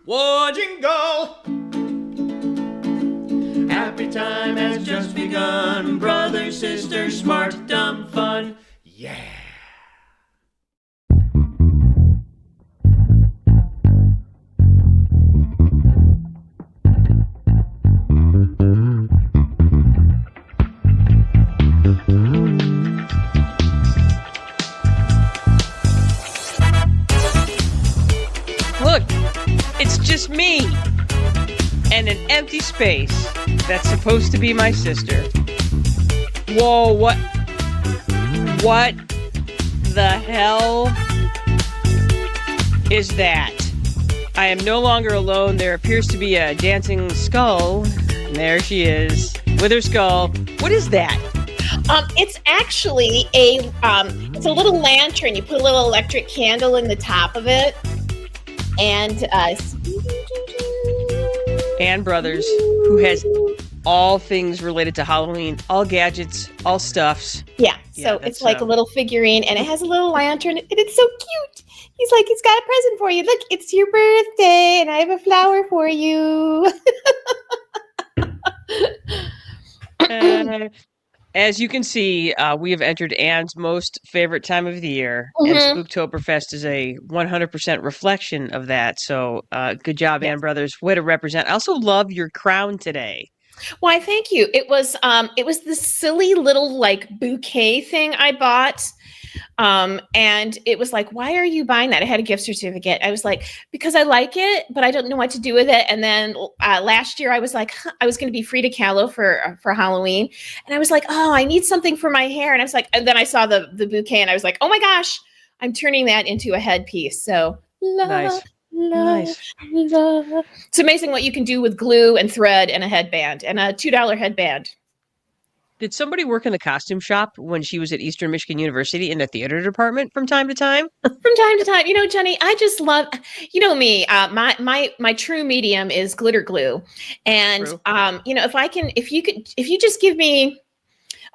Whoa, jingle! Happy time has just begun. Brother, sister, smart, dumb, fun. Yeah! Look, it's just me and an empty space that's supposed to be my sister. Whoa, what the hell is that? I am no longer alone. There appears to be a dancing skull. And there she is with her skull. What is that? It's actually it's a little lantern. You put a little electric candle in the top of it. And Ann Brothers, who has all things related to Halloween, all gadgets, all stuffs. Yeah, so it's like a little figurine, and it has a little lantern, and it's so cute. He's like, he's got a present for you. Look, it's your birthday, and I have a flower for you. As you can see, we have entered Ann's most favorite time of the year, and Spooktoberfest is a 100% reflection of that. So good job, yes. Ann Brothers. Way to represent. I also love your crown today. Why, thank you. It was this silly little like bouquet thing I bought. And it was like, why are you buying that? I had a gift certificate. I was like, because I like it, but I don't know what to do with it. And then last year I was like, I was going to be Frida Kahlo for Halloween. And I was like, oh, I need something for my hair. And I was like, and then I saw the bouquet and I was like, oh my gosh, I'm turning that into a headpiece. So nice. It's amazing what you can do with glue and thread and a headband and a $2 headband. Did somebody work in the costume shop when she was at Eastern Michigan University in the theater department from time to time? From time to time. You know, Jenny, I just love, you know me, my true medium is glitter glue. And, you know, if you just give me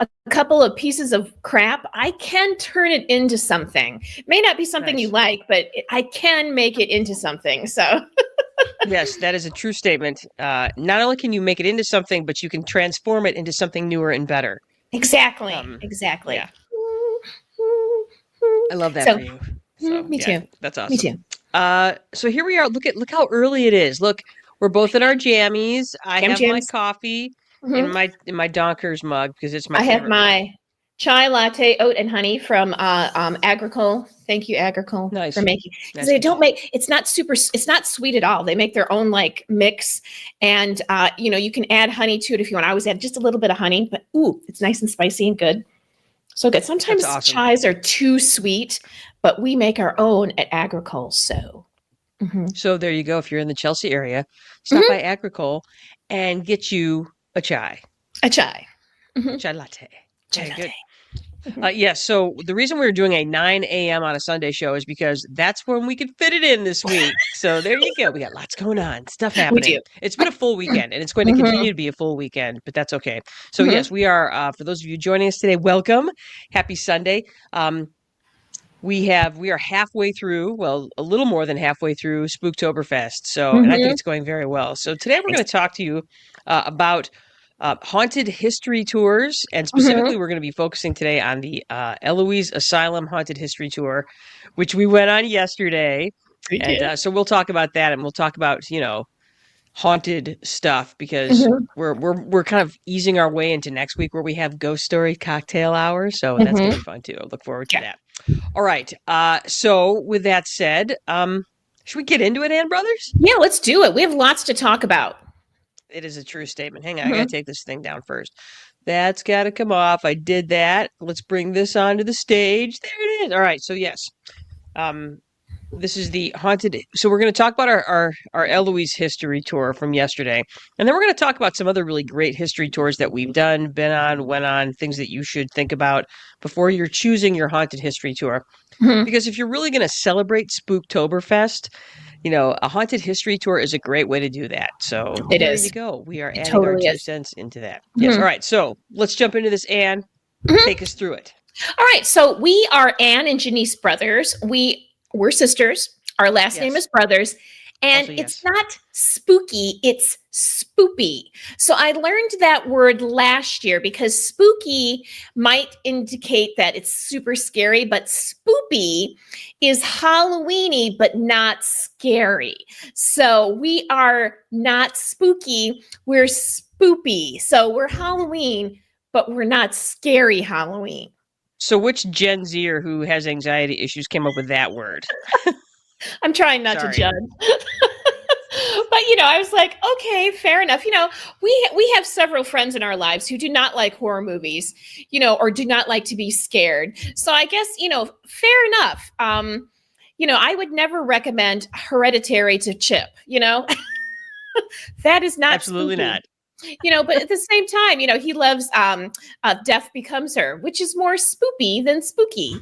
a couple of pieces of crap, I can turn it into something. It may not be something you like, but I can make it into something. So yes, that is a true statement. Not only can you make it into something, but you can transform it into something newer and better. Exactly. Exactly. Yeah. I love that for you. So, me too. That's awesome. Me too. So here we are. Look how early it is. Look, we're both in our jammies. I have my coffee in my Donkers mug because it's my favorite. I have my chai latte, oat and honey from Agricole. Thank you, Agricole, for making. Because they don't make, it's not sweet at all. They make their own like mix, and you know, you can add honey to it if you want. I always add just a little bit of honey, but it's nice and spicy and good. So good. Sometimes chais are too sweet, but we make our own at Agricole. So. So there you go. If you're in the Chelsea area, stop by Agricole and get you a chai. A chai. Chai latte. Chai latte. Yes. So the reason we're doing a 9 a.m. on a Sunday show is because that's when we could fit it in this week. So there you go. We got lots going on, stuff happening. We do. It's been a full weekend, and it's going to continue to be a full weekend, but that's okay. So yes, we are. For those of you joining us today, welcome. Happy Sunday. We are halfway through, well, a little more than halfway through Spooktoberfest. So, and I think it's going very well. So today we're going to talk to you about haunted history tours, and specifically we're going to be focusing today on the Eloise Asylum Haunted History Tour, which we went on yesterday. And so we'll talk about that, and we'll talk about, you know, haunted stuff, because we're kind of easing our way into next week where we have ghost story cocktail hour. So that's going to be fun too. I look forward to that. All right. So with that said, should we get into it, Ann Brothers? Yeah, let's do it. We have lots to talk about. It is a true statement. Hang on, I got to take this thing down first. That's got to come off. I did that. Let's bring this onto the stage. There it is. All right. So yes, this is the haunted. So we're going to talk about our Eloise history tour from yesterday, and then we're going to talk about some other really great history tours that we've done, been on, went on, things that you should think about before you're choosing your haunted history tour. Because if you're really going to celebrate Spooktoberfest, you know, a haunted history tour is a great way to do that. So there you go. We are adding our 2 cents into that. Yes. All right. So let's jump into this, Ann. Take us through it. All right. So we are Ann and Genise brothers. We're sisters. Our last name is Brothers. And Also, it's yes. not spooky, it's spoopy. So I learned that word last year because spooky might indicate that it's super scary, but spoopy is Halloweeny, but not scary. So we are not spooky, we're spoopy. So we're Halloween, but we're not scary Halloween. So which Gen Zer who has anxiety issues came up with that word? I'm trying not to Sorry. judge. But I was like, okay, fair enough. We have several friends in our lives who do not like horror movies, or do not like to be scared. So I guess, fair enough. I would never recommend Hereditary to Chip, That is not Absolutely spooky. not. But at the same time, he loves Death Becomes Her, which is more spoopy than spooky,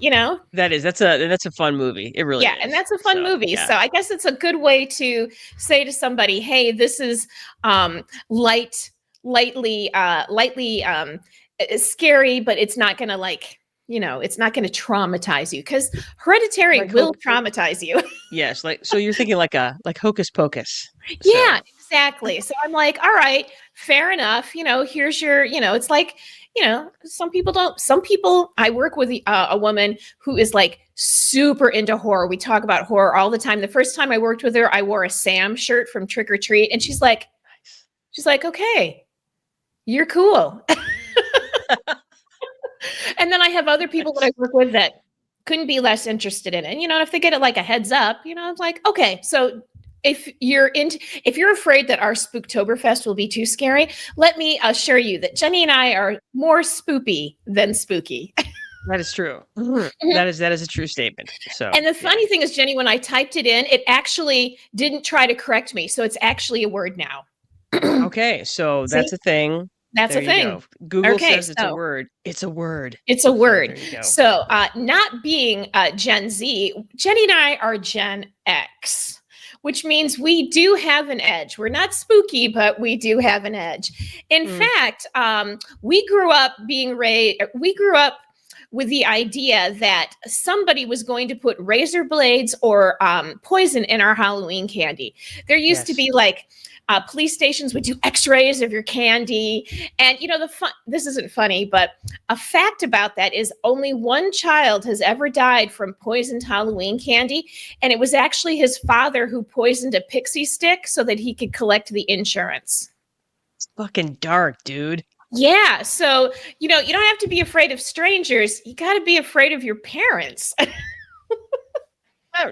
That's a fun movie. It really Yeah, is. and that's a fun So, movie. yeah. So I guess it's a good way to say to somebody, hey, this is lightly scary, but it's not gonna it's not gonna traumatize you, because Hereditary Like will traumatize you. Yes, so you're thinking like Hocus Pocus. Yeah, So exactly. So I'm like, all right, fair enough. Here's your, it's like, some people don't, some people, I work with a woman who is like super into horror. We talk about horror all the time. The first time I worked with her, I wore a Sam shirt from Trick or Treat. And she's like, okay, you're cool. And then I have other people that I work with that couldn't be less interested in it. And, if they get it like a heads up, it's like, okay, so if you're afraid that our Spooktoberfest will be too scary, let me assure you that Jenny and I are more spoopy than spooky. that is true. Mhm. That is a true statement. So And the funny thing is, Jenny, when I typed it in, it actually didn't try to correct me. So it's actually a word now. Okay, so See? that's a thing. That's There a you thing. go. Google Okay, says it's a word. It's a word. It's a So word. there you go. So not being Gen Z, Jenny and I are Gen X, which means we do have an edge. We're not spooky, but we do have an edge. In fact, we grew up with the idea that somebody was going to put razor blades or poison in our Halloween candy. There used to be like police stations would do x-rays of your candy. And this isn't funny, but a fact about that is only one child has ever died from poisoned Halloween candy. And it was actually his father who poisoned a pixie stick so that he could collect the insurance. It's fucking dark, dude. Yeah. So, you don't have to be afraid of strangers. You got to be afraid of your parents.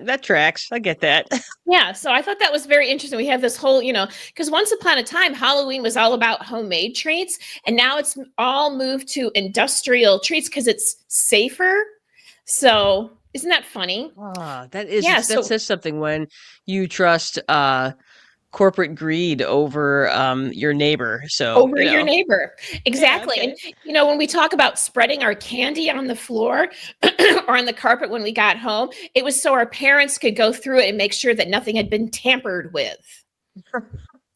That tracks. I get that. Yeah, so I thought that was very interesting. We have this whole, because once upon a time, Halloween was all about homemade treats, and now it's all moved to industrial treats because it's safer. So isn't that funny? That says something when you trust corporate greed over your neighbor. So Over your neighbor. Exactly. Yeah, okay. And when we talk about spreading our candy on the floor or on the carpet when we got home, it was so our parents could go through it and make sure that nothing had been tampered with.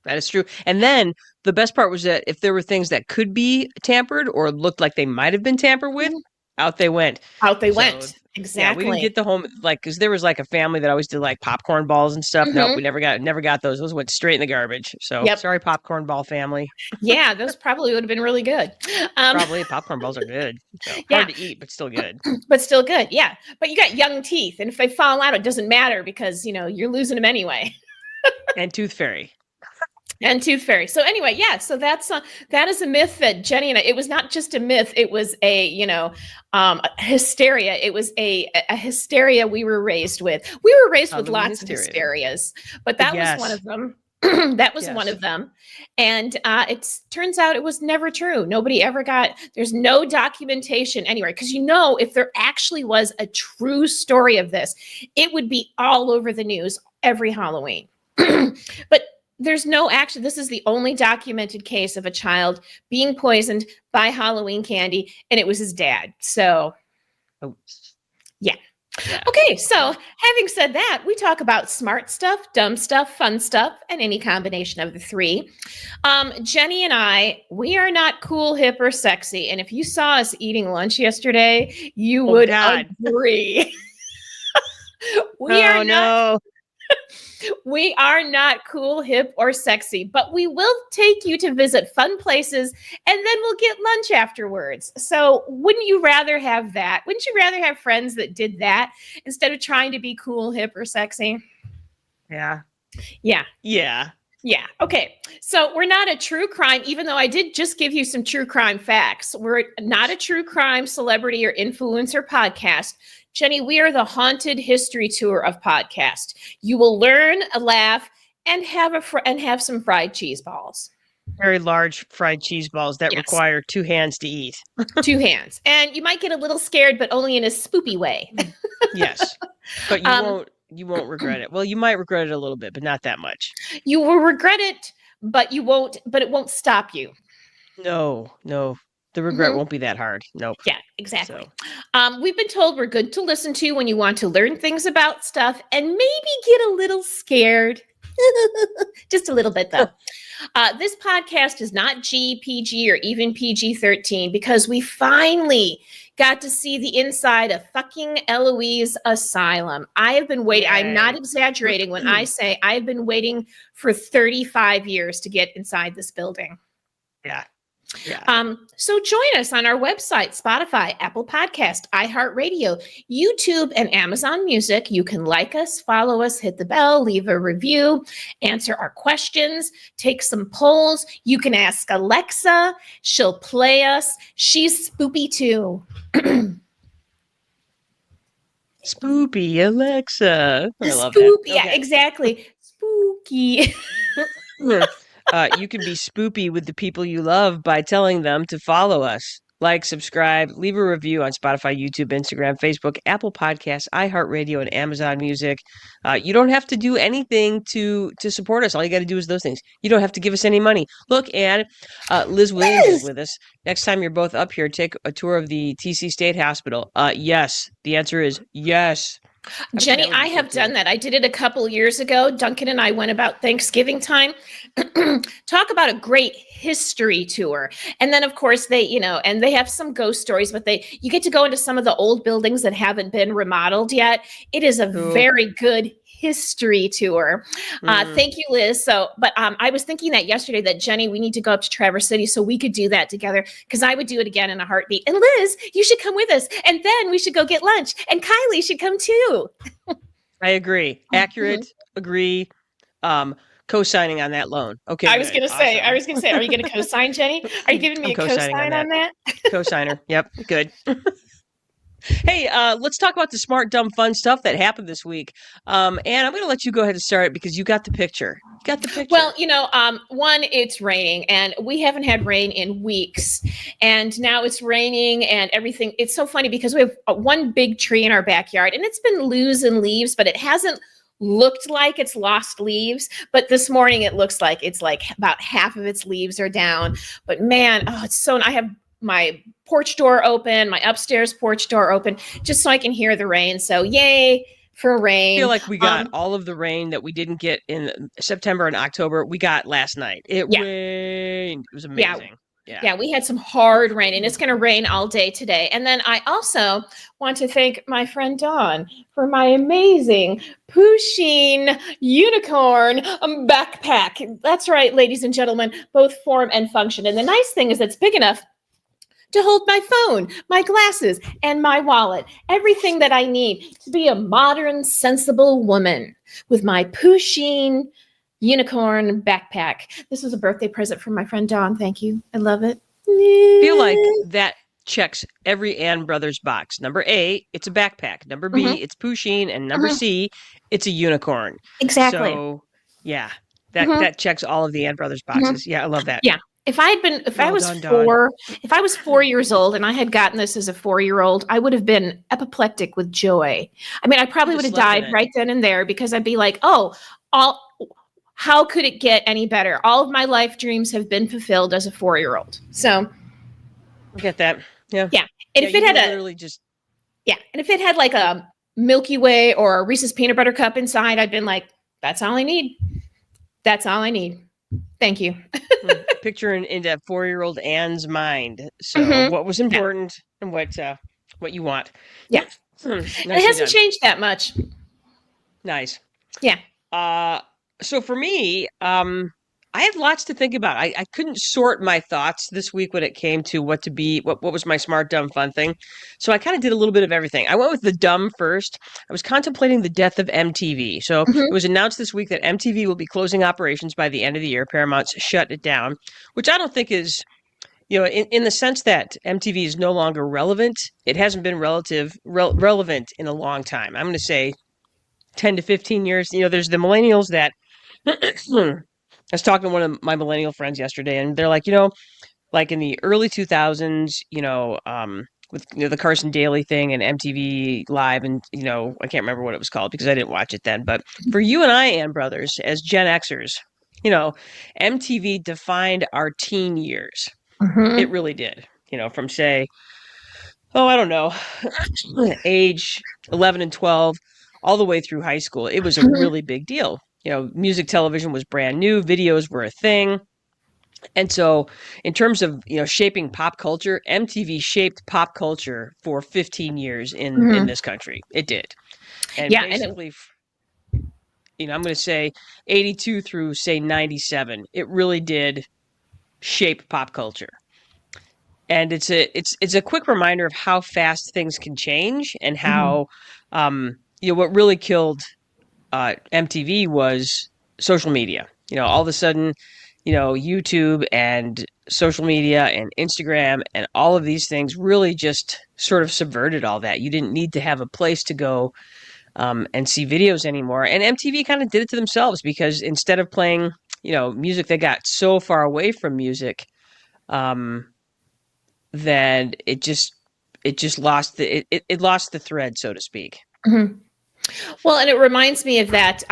That is true. And then the best part was that if there were things that could be tampered or looked like they might have been tampered with, out they went. Out they went. Exactly. Yeah, we didn't get the home, like, because there was like a family that always did like popcorn balls and stuff. Nope, we never got those. Those went straight in the garbage. So sorry, popcorn ball family. Yeah, those probably would have been really good. Probably popcorn balls are good. So, hard to eat, but still good. But still good. Yeah. But you got young teeth. And if they fall out, it doesn't matter because, you're losing them anyway. And Tooth Fairy. And Tooth Fairy. So anyway, yeah. So that is a myth that Jenny and I, it was not just a myth. It was a, hysteria. It was a hysteria we were raised with. We were raised with lots of hysterias, but that was one of them. That was one of them. And it turns out it was never true. Nobody ever there's no documentation anywhere. Because if there actually was a true story of this, it would be all over the news every Halloween. But there's no action. This is the only documented case of a child being poisoned by Halloween candy, and it was his dad. So, yeah. Okay, so having said that, we talk about smart stuff, dumb stuff, fun stuff, and any combination of the three. Jenny and I, we are not cool, hip, or sexy. And if you saw us eating lunch yesterday, you would agree. We are not We are not cool, hip, or sexy, but we will take you to visit fun places and then we'll get lunch afterwards. So, wouldn't you rather have that? Wouldn't you rather have friends that did that instead of trying to be cool, hip, or sexy? Yeah. Yeah. Yeah. Yeah. Okay. So we're not a true crime, even though I did just give you some true crime facts. We're not a true crime celebrity or influencer podcast. Jenny, we are the haunted history tour of podcast. You will learn, laugh, and have some fried cheese balls. Very large fried cheese balls that Yes. require 2 hands to eat. 2 hands. And you might get a little scared, but only in a spoopy way. Yes. But you won't regret it. Well, you might regret it a little bit, but not that much. You will regret it, but it won't stop you. No. The regret won't be that hard. Nope. Yeah, exactly. So. We've been told we're good to listen to when you want to learn things about stuff and maybe get a little scared. Just a little bit, though. This podcast is not G, PG, or even PG-13 because we finally got to see the inside of fucking Eloise Asylum. I have been waiting. I'm not exaggerating when I say I've been waiting for 35 years to get inside this building. Yeah. So join us on our website, Spotify, Apple Podcast, iHeartRadio, YouTube, and Amazon Music. You can like us, follow us, hit the bell, leave a review, answer our questions, take some polls. You can ask Alexa. She'll play us. She's spoopy too. Spoopy Alexa. I love Spoopy. that. Yeah, exactly. Spooky. You can be spoopy with the people you love by telling them to follow us. Like, subscribe, leave a review on Spotify, YouTube, Instagram, Facebook, Apple Podcasts, iHeartRadio, and Amazon Music. You don't have to do anything to support us. All you got to do is those things. You don't have to give us any money. Look, Ann, Liz Williams is with us. Next time you're both up here, take a tour of the TC State Hospital. Yes. The answer is yes. Jenny, I have done that. I did it a couple years ago. Duncan and I went about Thanksgiving time. Talk about a great history tour. And then, of course, they have some ghost stories, but you get to go into some of the old buildings that haven't been remodeled yet. It is a very good history tour. Thank you, Liz. But I was thinking that yesterday that Jenny, we need to go up to Traverse City so we could do that together because I would do it again in a heartbeat. And Liz, you should come with us. And then we should go get lunch. And Kylie should come too. I agree. Accurate. Agree. Co-signing on that loan. Okay. I was going to say, are you going to co-sign, Jenny? Are you giving me a co-sign on that? Co-signer. Yep. Good. Hey, let's talk about the smart, dumb, fun stuff that happened this week. Ann, I'm going to let you go ahead and start because you got the picture. Well, one, it's raining and we haven't had rain in weeks and now it's raining and everything. It's so funny because we have one big tree in our backyard and it's been losing leaves, but it hasn't looked like it's lost leaves. But this morning it looks like it's like about half of its leaves are down. But man, I have my porch door open, my upstairs porch door open, just so I can hear the rain. So yay for rain. I feel like we got all of the rain that we didn't get in September and October. We got last night. It rained. It was amazing. Yeah, we had some hard rain and it's going to rain all day today. And then I also want to thank my friend Dawn for my amazing Pusheen unicorn backpack. That's right, ladies and gentlemen, both form and function. And the nice thing is it's big enough to hold my phone, my glasses, and my wallet. Everything that I need to be a modern, sensible woman with my Pusheen unicorn backpack. This is a birthday present from my friend Dawn. Thank you. I love it. I feel like that checks every Ann Brothers box. Number A, it's a backpack. Number B, it's Pusheen. And number C, it's a unicorn. Exactly. So, yeah, that checks all of the Ann Brothers boxes. Yeah, I love that. Yeah. If I was 4 years old and I had gotten this as a 4-year-old, I would have been apoplectic with joy. I mean, I probably would have died right then and there because I'd be like, how could it get any better? All of my life dreams have been fulfilled as a 4-year-old. So I get that. Yeah. Yeah. And if it had and if it had like a Milky Way or a Reese's peanut butter cup inside, I'd been like, that's all I need. That's all I need. Thank you. Picture into 4-year-old Ann's mind. So what was important and what you want. Yeah. It hasn't changed that much. Nice. Yeah. Uh, so for me, I had lots to think about. I couldn't sort my thoughts this week when it came to what was my smart, dumb, fun thing. So I kind of did a little bit of everything. I went with the dumb first. I was contemplating the death of MTV. So it Mhm. was announced this week that MTV will be closing operations by the end of the year. Paramount's shut it down, which I don't think is, in the sense that MTV is no longer relevant. It hasn't been relevant in a long time. I'm going to say 10 to 15 years. There's the millennials that I was talking to one of my millennial friends yesterday, and they're like, like in the early 2000s, with the Carson Daly thing and MTV Live, and I can't remember what it was called because I didn't watch it then. But for you and I, Ann brothers, as Gen Xers, you know, MTV defined our teen years. It Mhm. really did. From say, oh, I don't know, age 11 and 12, all the way through high school. It was a Mhm. really big deal. Music television was brand new, videos were a thing. And so, in terms of shaping pop culture, MTV shaped pop culture for 15 years in Mhm. this country. It did, and Yeah, and it, basically, I'm going to say 82 through say 97. It really did shape pop culture, and it's a quick reminder of how fast things can change and Mhm. how what really killed MTV was social media. All of a sudden, YouTube and social media and Instagram and all of these things really just sort of subverted all that. You didn't need to have a place to go and see videos anymore. And MTV kind of did it to themselves because instead of playing, music that got so far away from music, um, then it just lost it lost the thread, so to speak. Mhm. Well, and it reminds me of that,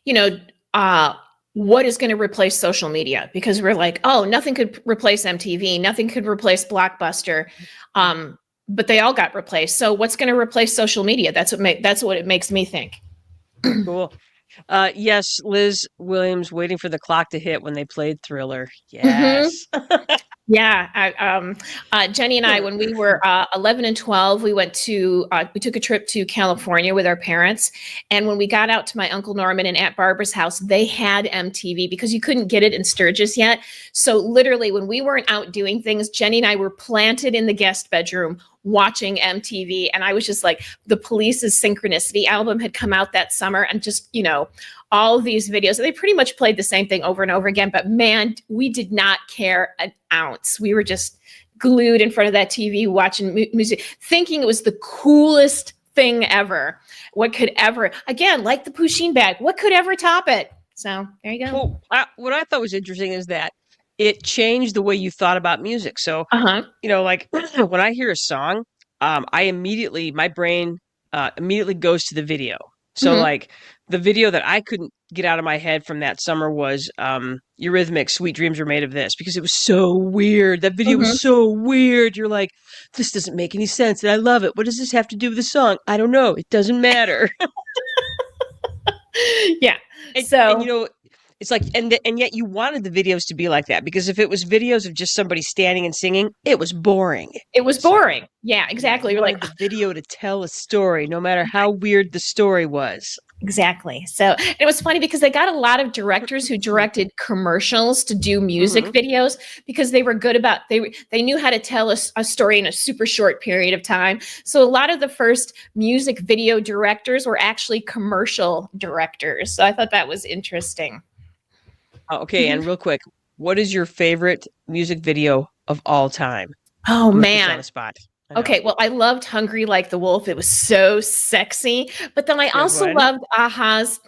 you know, uh, what is going to replace social media? Because we're like, oh, nothing could replace MTV, nothing could replace Blockbuster, but they all got replaced. So what's going to replace social media? That's what it makes me think. Cool. Yes, Liz Williams waiting for the clock to hit when they played Thriller. Hmm. Yes. Yeah, Jenny and I, when we were 11 and 12, we took a trip to California with our parents. And when we got out to my Uncle Norman and Aunt Barbara's house, they had MTV because you couldn't get it in Sturgis yet. So literally, when we weren't out doing things, Jenny and I were planted in the guest bedroom watching MTV. And I was just like, the Police's Synchronicity album had come out that summer, and just, all of these videos. They pretty much played the same thing over and over again, but man, we did not care an ounce. We were just glued in front of that TV watching music, thinking it was the coolest thing ever. What could ever, again, like the Pusheen bag, what could ever top it? So there you go. Well, what I thought was interesting is that it changed the way you thought about music. So, Uh huh. like when I hear a song, my brain immediately goes to the video. So, Hmm. like the video that I couldn't get out of my head from that summer was Eurythmics' "Sweet Dreams Are Made of This" because it was so weird. That video was Hmm. so weird. You're like, this doesn't make any sense, and I love it. What does this have to do with the song? I don't know. It doesn't matter. Yeah. And So it's like and yet you wanted the videos to be like that because if it was videos of just somebody standing and singing, it was boring. it was So boring. Yeah, yeah, exactly. you You're like, wanted the video to tell a story, no matter how weird the story was. exactly. So and it was funny because they got a lot of directors who directed commercials to do music Hmm. videos because they were good about they knew how to tell a story in a super short period of time. So a lot of the first music video directors were actually commercial directors. So I thought that was interesting. Okay, Mhm. and real quick, what is your favorite music video of all time? Oh I'm gonna put you on man. the spot. I know. Okay, well, I loved Hungry Like the Wolf. It was so sexy. But then I Good also one. loved Aha's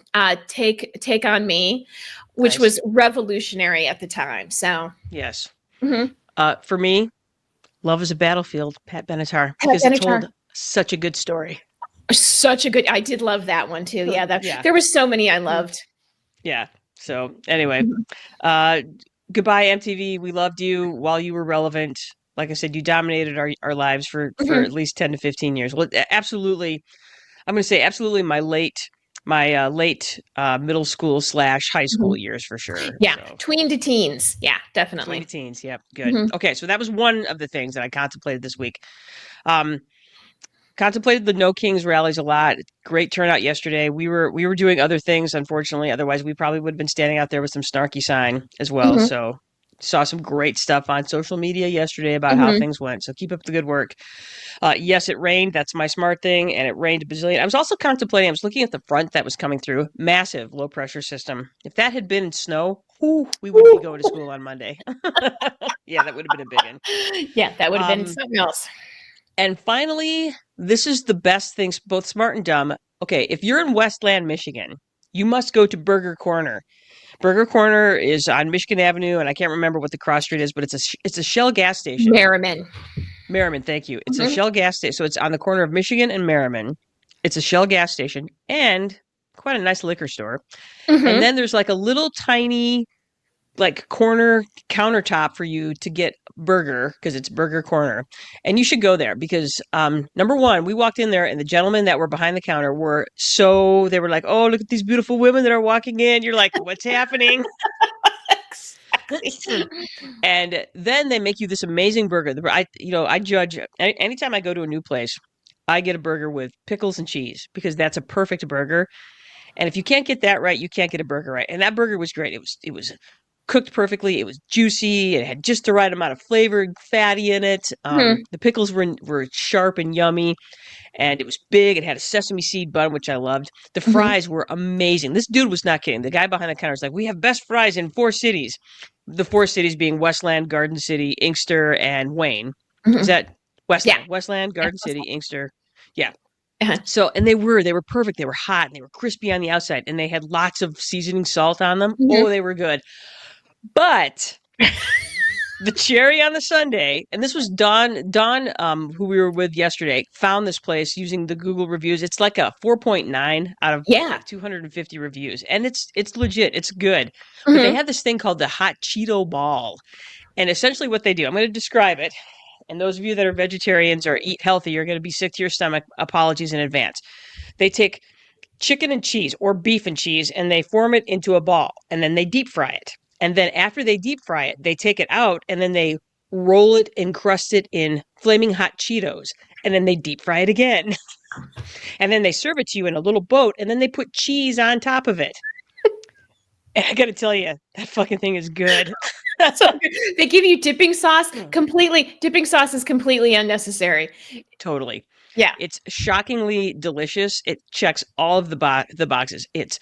Take on Me, which Nice. was revolutionary at the time. So, Yes. mhm. For me, Love is a Battlefield, Pat Benatar, Pat because it Benatar, told such a good story. such a good. I did love that one too. Yeah, Yeah. there were so many I loved. Yeah. So anyway, Mhm. uh, goodbye MTV. We loved you while you were relevant. Like I said, you dominated our lives for at Mhm. least 10 to 15 years. Well, absolutely. I'm going to say absolutely my late middle school slash high school Mhm. years for sure. Yeah, So tween to teens. Yeah, tween to definitely. teens. Yep. Good. Mhm. Okay. So that was one of the things that I contemplated this week. Um, contemplated the No Kings rallies a lot. Great turnout yesterday. We were doing other things, unfortunately. Otherwise, we probably would have been standing out there with some snarky sign as well. Mhm. So saw some great stuff on social media yesterday about how Mhm. things went. So keep up the good work. Yes, it rained. That's my smart thing, and it rained a bazillion. I was also contemplating. I was looking at the front that was coming through. Massive low pressure system. If that had been in snow, we wouldn't be going to school on Monday. Yeah, that would have been a big one. Yeah, that would have been Um, something else. and finally, this is the best thing, both smart and dumb. Okay, if you're in Westland, Michigan, you must go to Burger Corner. Burger Corner is on Michigan Avenue, and I can't remember what the cross street is, but it's a Shell gas station. Merriman. Merriman, thank you. It's a Mhm. Shell gas station, so it's on the corner of Michigan and Merriman. It's a Shell gas station and quite a nice liquor store. And Mhm. then there's like a little tiny like corner countertop for you to get burger because it's Burger Corner. And you should go there because number one, we walked in there and the gentlemen that were behind the counter they were like, "Oh, look at these beautiful women that are walking in." You're like, "What's happening?" Exactly. And then they make you this amazing burger. I judge anytime I go to a new place, I get a burger with pickles and cheese because that's a perfect burger. And if you can't get that right, you can't get a burger right. And that burger was great. It was cooked perfectly. It was juicy. It had just the right amount of flavor and fatty in it. Mhm. The pickles were sharp and yummy, and it was big. It had a sesame seed bun, which I loved. The Mhm. fries were amazing. This dude was not kidding. The guy behind the counter was like, "We have best fries in 4 cities." The 4 cities being Westland, Garden City, Inkster, and Wayne. Is Mhm. that Yeah. Westland, Yeah. Garden City, Inkster? Yeah. Uh-huh. So, and they were perfect. They were hot and they were crispy on the outside, and they had lots of seasoning salt on them. Mhm. Oh, they were good. But the cherry on the sundae, and this was Dawn, who we were with yesterday, found this place using the Google reviews. It's like a 4.9 out of Yeah. like 250 reviews, and it's legit. It's good. But they Mhm. have this thing called the hot Cheeto ball, and essentially what they do, I'm going to describe it. And those of you that are vegetarians or eat healthy are going to be sick to your stomach. Apologies in advance. They take chicken and cheese or beef and cheese and they form it into a ball and then they deep fry it. And then after they deep fry it, they take it out and then they roll it and crust it in flaming hot Cheetos. And then they deep fry it again. And then they serve it to you in a little boat and then they put cheese on top of it. And I got to tell you, that fucking thing is good. So good. They give you dipping sauce. Dipping sauce is completely unnecessary. Totally. Yeah. It's shockingly delicious. It checks all of the boxes. It's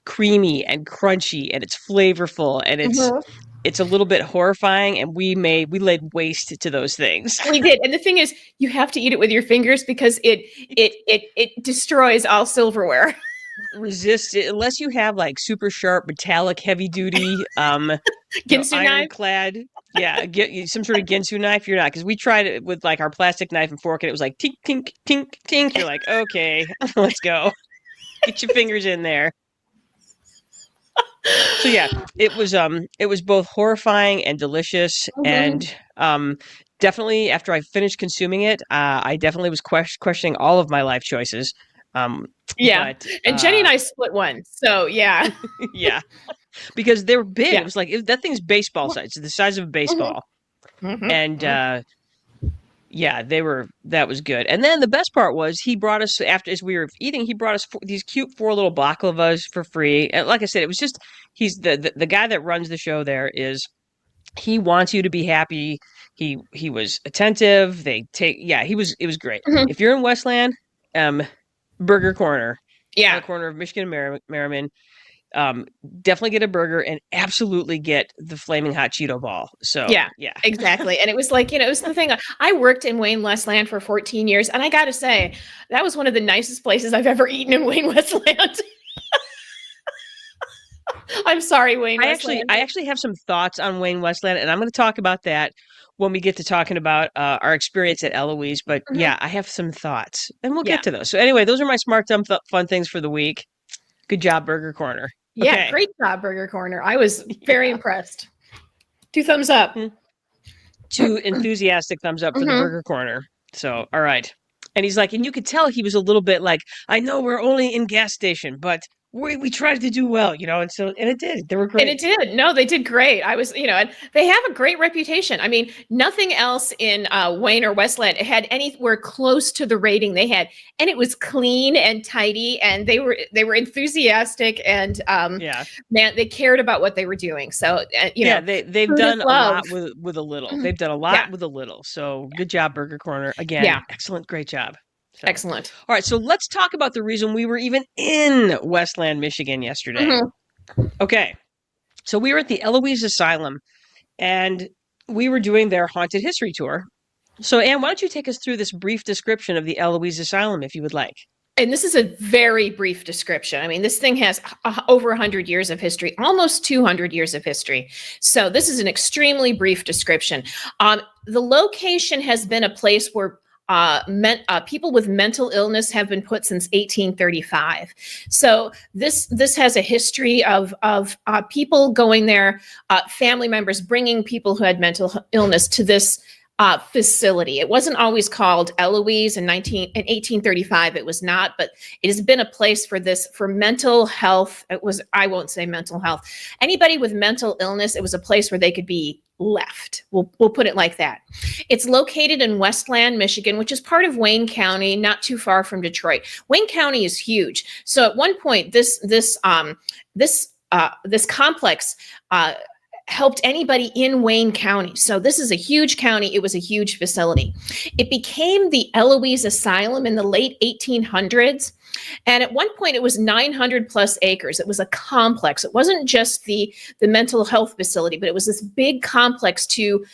creamy and crunchy and it's flavorful and Mhm. it's a little bit horrifying and we laid waste to those things. We did. And the thing is, you have to eat it with your fingers because it destroys all silverware. Resist it unless you have like super sharp metallic heavy duty Ginsu knife. ironclad, yeah, get some sort of Ginsu knife. You're not, because we tried it with like our plastic knife and fork and it was like tink tink tink tink. You're like, okay, let's go. Get your fingers in there. So yeah, it was both horrifying and delicious, Mhm. and definitely after I finished consuming it, I definitely was questioning all of my life choices. Um, Yeah. but And Jenny and I split one. So yeah. yeah, because they were big. Yeah. It was like that thing's baseball size, it's the size of a baseball, Mhm. and yeah, that was good. And then the best part was he brought us after as we were eating, he brought us these cute 4 little baklavas for free. And like I said, it was just he's the guy that runs the show there is he wants you to be happy. He was attentive. He was it was great. Mhm. If you're in Westland, Burger Corner on the Yeah. corner of Michigan and Merriman, um, definitely get a burger and absolutely get the flaming hot Cheeto ball. So Yeah. yeah. Exactly. And it was like, it was the thing. I worked in Wayne Westland for 14 years, and I got to say, that was one of the nicest places I've ever eaten in Wayne Westland. I'm sorry, Wayne Westland. I actually have some thoughts on Wayne Westland, and I'm going to talk about that when we get to talking about our experience at Eloise. But Mhm. yeah, I have some thoughts, and we'll Yeah. get to those. So anyway, those are my smart, dumb, fun things for the week. Good job, Burger Corner. Yeah. Okay. Great job, Burger Corner. I was very impressed. 2 thumbs up. 2 enthusiastic thumbs up for the Mhm. Burger Corner. So all right, and he's like, and you could tell he was a little bit like, I know we're only in gas station, but we tried to do well, and it did. They were And great. it did. No, they did great. I was, and they have a great reputation. I mean, nothing else in Wayne or Westland had anywhere close to the rating they had, and it was clean and tidy, and they were enthusiastic, and Yeah. man, they cared about what they were doing. So, They've food is done a love. lot with a little. They've done a Yeah, lot with a little. So good job, Burger Corner. Again, yeah, excellent, great job. So, excellent. all right, so let's talk about the reason we were even in Westland, Michigan yesterday. Mhm. Okay. So we were at the Eloise Asylum and we were doing their haunted history tour. So, Anne, why don't you take us through this brief description of the Eloise Asylum, if you would like? And this is a very brief description. I mean, this thing has over 100 years of history, almost 200 years of history. So this is an extremely brief description. The location has been a place where people with mental illness have been put since 1835. So this has a history of people going there, family members bringing people who had mental illness to this facility. It wasn't always called Eloise in 1835. It was not, but it has been a place for mental health. I won't say mental health. Anybody with mental illness, it was a place where they could be left. We'll put it like that. It's located in Westland, Michigan, which is part of Wayne County, not too far from Detroit. Wayne County is huge. So at one point, this complex helped anybody in Wayne County. So this is a huge county. It was a huge facility. It became the Eloise Asylum in the late 1800s. And at one point, it was 900 plus acres. It was a complex. It wasn't just the mental health facility, but it was this big complex to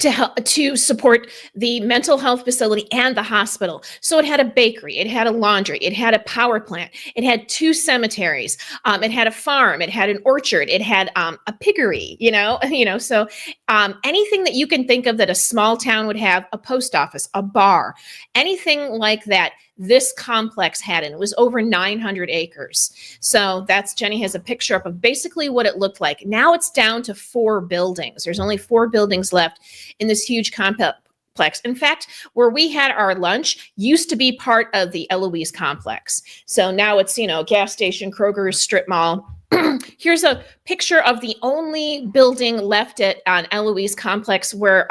help to support the mental health facility and the hospital. So it had a bakery, it had a laundry, it had a power plant, it had 2 cemeteries, it had a farm, it had an orchard, it had a piggery. So anything that you can think of that a small town would have, a post office, a bar, anything like that, this complex had, and it was over 900 acres. So Jenny has a picture up of basically what it looked like. Now it's down to 4 buildings. There's only 4 buildings left in this huge complex. In fact, where we had our lunch used to be part of the Eloise complex. So now it's, gas station, Kroger's, strip mall. Here's a picture of the only building left on Eloise complex where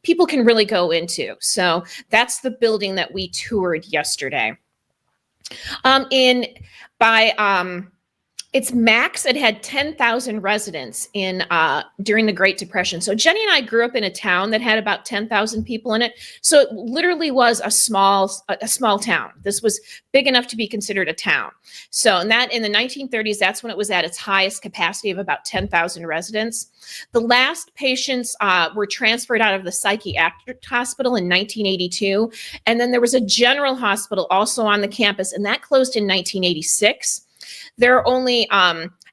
people can really go into. So that's the building that we toured yesterday. Its max, it had 10,000 residents during the Great Depression. So Jenny and I grew up in a town that had about 10,000 people in it. So it literally was a small town. This was big enough to be considered a town. So in the 1930s, that's when it was at its highest capacity of about 10,000 residents. The last patients were transferred out of the psychiatric hospital in 1982. And then there was a general hospital also on the campus, and that closed in 1986. There are only,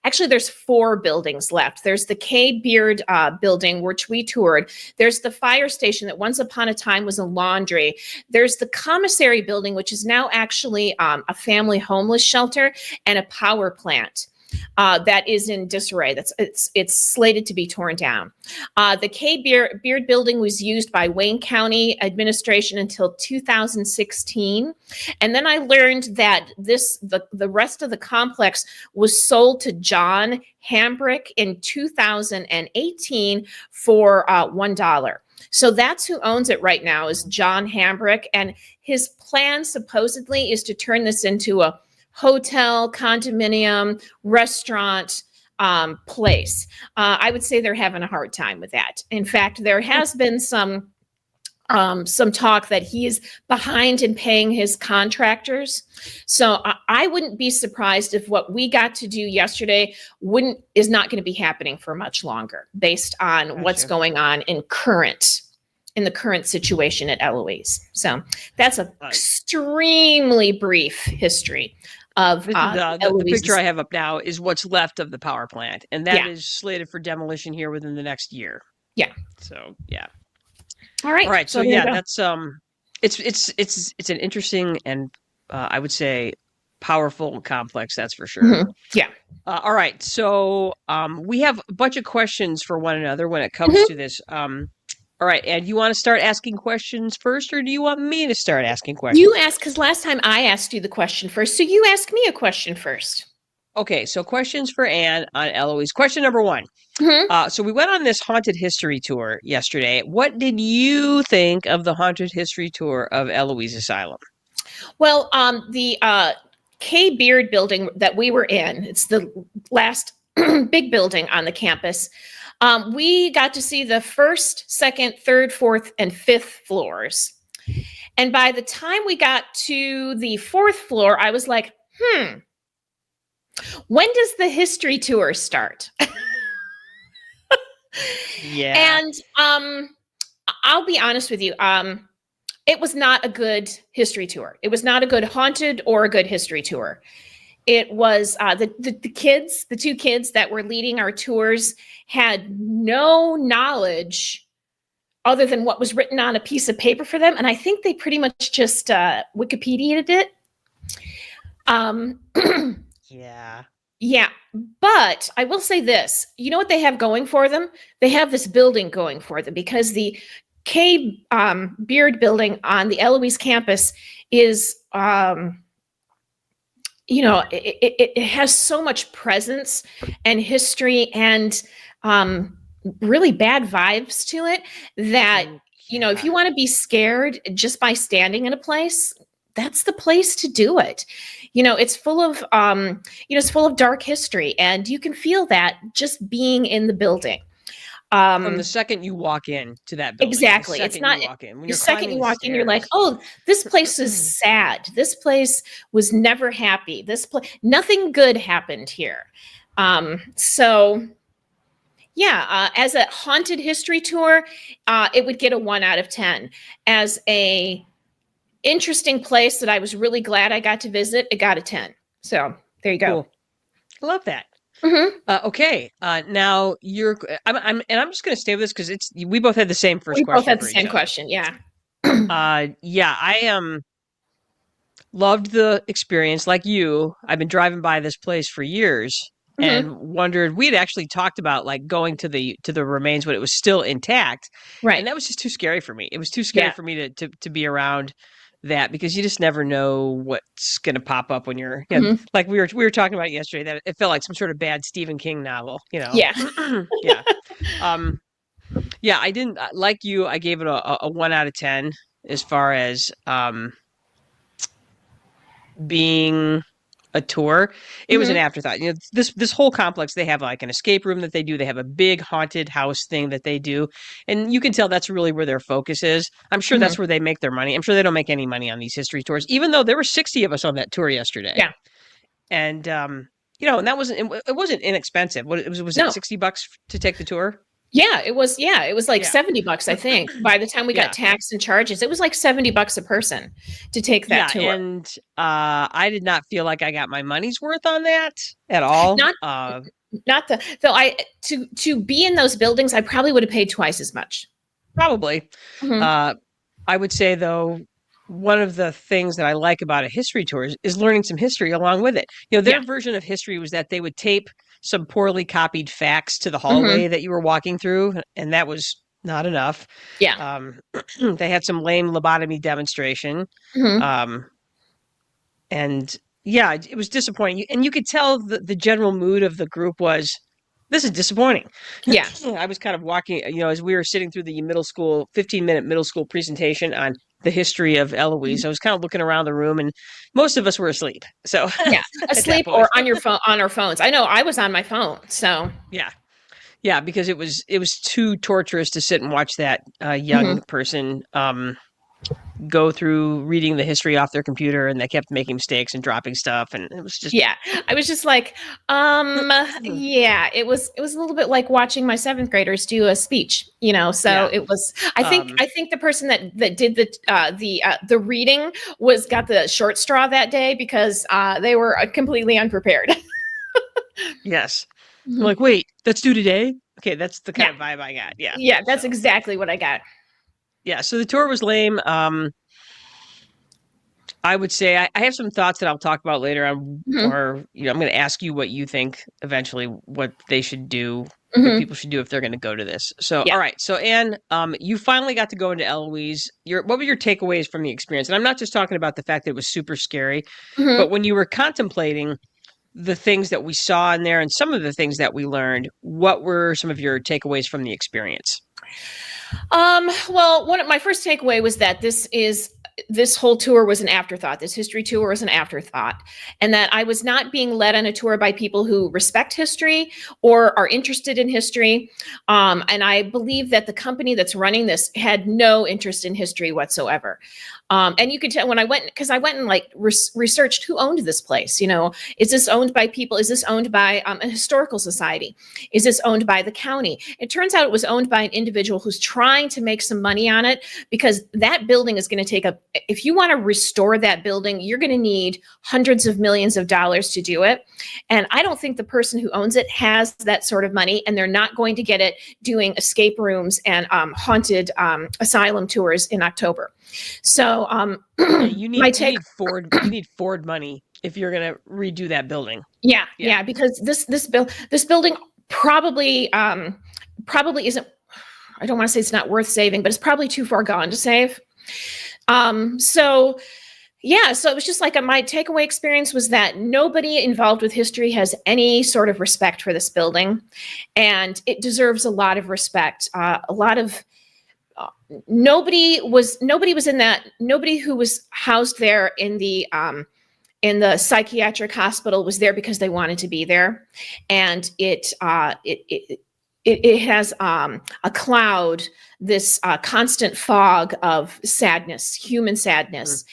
actually, there's 4 buildings left. There's the K. Beard building, which we toured. There's the fire station that once upon a time was a laundry. There's the commissary building, which is now actually a family homeless shelter and a power plant. That is in disarray. It's slated to be torn down. The K. Beard building was used by Wayne County administration until 2016, and then I learned that the rest of the complex was sold to John Hambrick in 2018 for $1. So that's who owns it right now, is John Hambrick, and his plan supposedly is to turn this into a hotel, condominium, restaurant place. I would say they're having a hard time with that. In fact, there has been some talk that he is behind in paying his contractors. So I wouldn't be surprised if what we got to do yesterday is not going to be happening for much longer, based on what's going on in the current situation at Eloise. So that's an extremely brief history of the picture I have up now is what's left of the power plant, and that is slated for demolition here within the next year. Yeah. So yeah. All right. So yeah, that's it's an interesting and I would say powerful complex. That's for sure. Mm-hmm. Yeah. All right. So we have a bunch of questions for one another when it comes to this. All right. And you want to start asking questions first, or do you want me to start asking questions? You ask, because last time I asked you the question first, so you ask me a question first. Okay, so questions for Anne on Eloise. Question number 1. Mm-hmm. So we went on this haunted history tour yesterday. What did you think of the haunted history tour of Eloise Asylum? Well, the K Beard building that we were in, it's the last big building on the campus. We got to see the first, second, third, fourth, and fifth floors. And by the time we got to the fourth floor, I was like, when does the history tour start? Yeah. And I'll be honest with you. It was not a good history tour. It was not a good haunted or a good history tour. It was the kids, the 2 kids that were leading our tours had no knowledge other than what was written on a piece of paper for them. And I think they pretty much just Wikipedia'd it. Yeah. Yeah, but I will say this. You know what they have going for them? They have this building going for them because the K Beard building on the Eloise campus is, it has so much presence and history and really bad vibes to it that, if you want to be scared just by standing in a place, that's the place to do it. It's full of, it's full of dark history, and you can feel that just being in the building. From the second you walk in to that building. Exactly. It's not you walk in. When the you're second you walk in, you're like, stairs. oh, this place is sad. This place was never happy. Nothing good happened here. So yeah, as a haunted history tour, it would get a 1 out of 10. As a interesting place that I was really glad I got to visit, it got a 10. So there you go. Cool. I love that. Mm-hmm. Okay. Now I'm just going to stay with this because we both had the same first question. We both had the for same each question. Yeah. Yeah, I loved the experience. Like you, I've been driving by this place for years and wondered. We'd actually talked about like going to the remains when it was still intact, Right. and that was just too scary for me. It was too scary for me to be around that because you just never know what's going to pop up when you're like we were talking about yesterday, that it felt like some sort of bad Stephen King novel. Yeah. Yeah. Yeah, I didn't like you. I gave it a 1 out of 10 as far as being a tour. It was an afterthought. This whole complex, they have like an escape room that they do. They have a big haunted house thing that they do. And you can tell that's really where their focus is. I'm sure that's where they make their money. I'm sure they don't make any money on these history tours, even though there were 60 of us on that tour yesterday. Yeah. And and that wasn't inexpensive. Was it $60 to take the tour? Yeah, it was. Yeah, it was like $70, I think. By the time we got tax and charges, it was like $70 a person to take that tour. And I did not feel like I got my money's worth on that at all. To be in those buildings, I probably would have paid twice as much. Probably. I would say though, one of the things that I like about a history tour is learning some history along with it. Their version of history was that they would tape some poorly copied facts to the hallway that you were walking through, and that was not enough. Yeah. They had some lame lobotomy demonstration. And yeah, it was disappointing. And you could tell the general mood of the group was, this is disappointing. Yeah. I was kind of walking, as we were sitting through the 15-minute middle school presentation on the history of Eloise. I was kind of looking around the room, and most of us were asleep. So yeah, asleep or on our phones. I know I was on my phone. So yeah, because it was too torturous to sit and watch that young person go through reading the history off their computer, and they kept making mistakes and dropping stuff, and it was just I was just like it was a little bit like watching my 7th graders do a speech, so it was I think the person that did the reading got the short straw that day because they were completely unprepared. Yes. I'm like, wait, that's due today? Okay, that's the kind of vibe I got. Yeah, that's exactly what I got. Yeah, so the tour was lame. I would say I have some thoughts that I'll talk about later on, Mhm. or I'm going to ask you what you think eventually what they should do, what Mhm. people should do if they're going to go to this. So, Yeah. all right. So, Anne, you finally got to go into Eloise. What were your takeaways from the experience? And I'm not just talking about the fact that it was super scary, but Mhm. when you were contemplating the things that we saw in there and some of the things that we learned, what were some of your takeaways from the experience? Well, my first takeaway was that this whole tour was an afterthought. This history tour was an afterthought, and that I was not being led on a tour by people who respect history or are interested in history. And I believe that the company that's running this had no interest in history whatsoever. And you could tell when I went, because I went and like researched who owned this place. Is this owned by people? Is this owned by a historical society? Is this owned by the county? It turns out it was owned by an individual who's trying to make some money on it, because that building is going to take if you want to restore that building, you're going to need hundreds of millions of dollars to do it. And I don't think the person who owns it has that sort of money, and they're not going to get it doing escape rooms and haunted asylum tours in October. So Yeah, my take, You need Ford money if you're going to redo that building. yeah, because this building probably isn't. I don't want to say it's not worth saving, but it's probably too far gone to save. So it was just like my takeaway experience was that nobody involved with history has any sort of respect for this building, and it deserves a lot of respect. Nobody who was housed there in the psychiatric hospital was there because they wanted to be there, and it has a cloud, this constant fog of sadness, human sadness.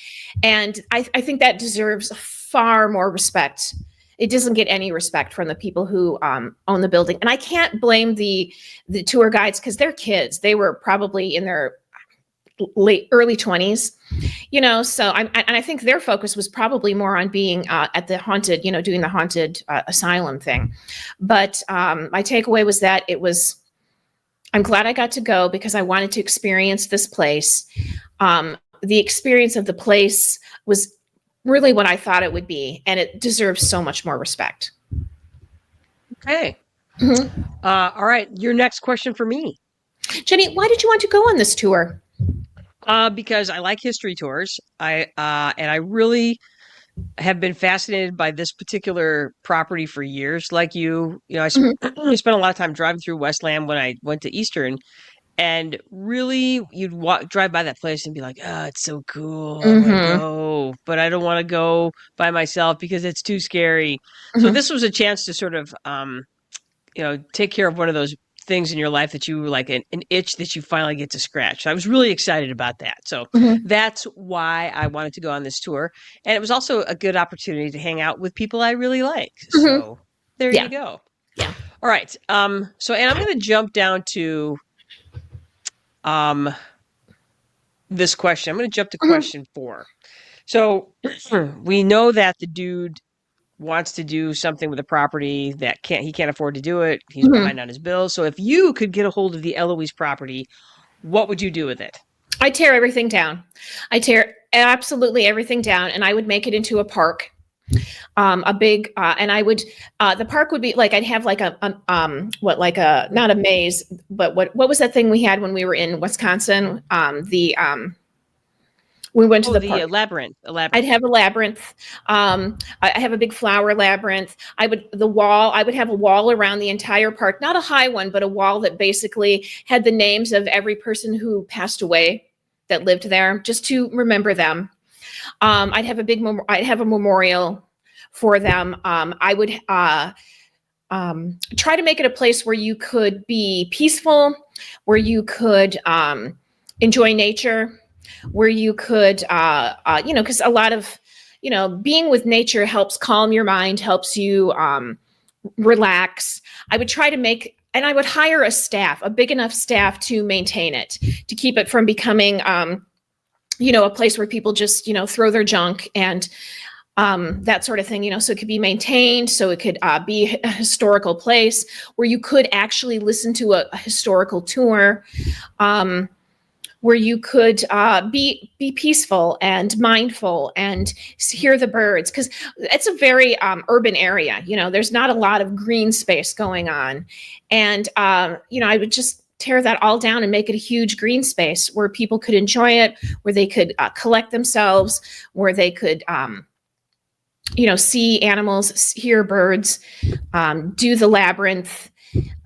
And I think that deserves far more respect. It doesn't get any respect from the people who own the building. And I can't blame the tour guides, because they're kids. They were probably in their early 20s. So I think their focus was probably more on being at the haunted, doing the haunted asylum thing. But my takeaway was that I'm glad I got to go, because I wanted to experience this place. The experience of the place was really what I thought it would be, and it deserves so much more respect. Okay. Mhm. All right. Your next question for me. Jenny, why did you want to go on this tour? Because I like history tours. And I really have been fascinated by this particular property for years. Like Mhm. I spent a lot of time driving through Westland when I went to Eastern, and really you'd drive by that place and be like, "Oh, it's so cool. I want to Mhm. go, but I don't want to go by myself because it's too scary." So Mhm. this was a chance to sort of take care of one of those things in your life that you like an itch that you finally get to scratch. So I was really excited about that. So Mhm. that's why I wanted to go on this tour. And it was also a good opportunity to hang out with people I really like. Mhm. So there you Yeah. go. Yeah. All right. And I'm going to jump down to um this question. I'm going to jump to Mhm. question 4. So we know that the dude wants to do something with the property that he can't afford to do it. He's Mhm. behind on his bills. So if you could get a hold of the Eloise property, what would you do with it? I tear everything down. I tear absolutely everything down, and I would make it into a park. A big, and I would, the park would be like, I'd have like not a maze, but what was that thing we had when we were in Wisconsin? We went to Oh, the the park. labyrinth. A I'd labyrinth. have a labyrinth. I have a big flower labyrinth. I would have a wall around the entire park, not a high one, but a wall that basically had the names of every person who passed away that lived there, just to remember them. I'd have a memorial for them. I would try to make it a place where you could be peaceful, where you could enjoy nature, where you could, because a lot of, being with nature helps calm your mind, helps you relax. I would try to and I would hire a big enough staff to maintain it, to keep it from becoming, a place where people just, throw their junk and that sort of thing, so it could be maintained, so it could be a historical place where you could actually listen to a historical tour. where you could be peaceful and mindful and hear the birds, because it's a very urban area. There's not a lot of green space going on, and I would just tear that all down and make it a huge green space where people could enjoy it, where they could collect themselves, where they could see animals, hear birds, do the labyrinth,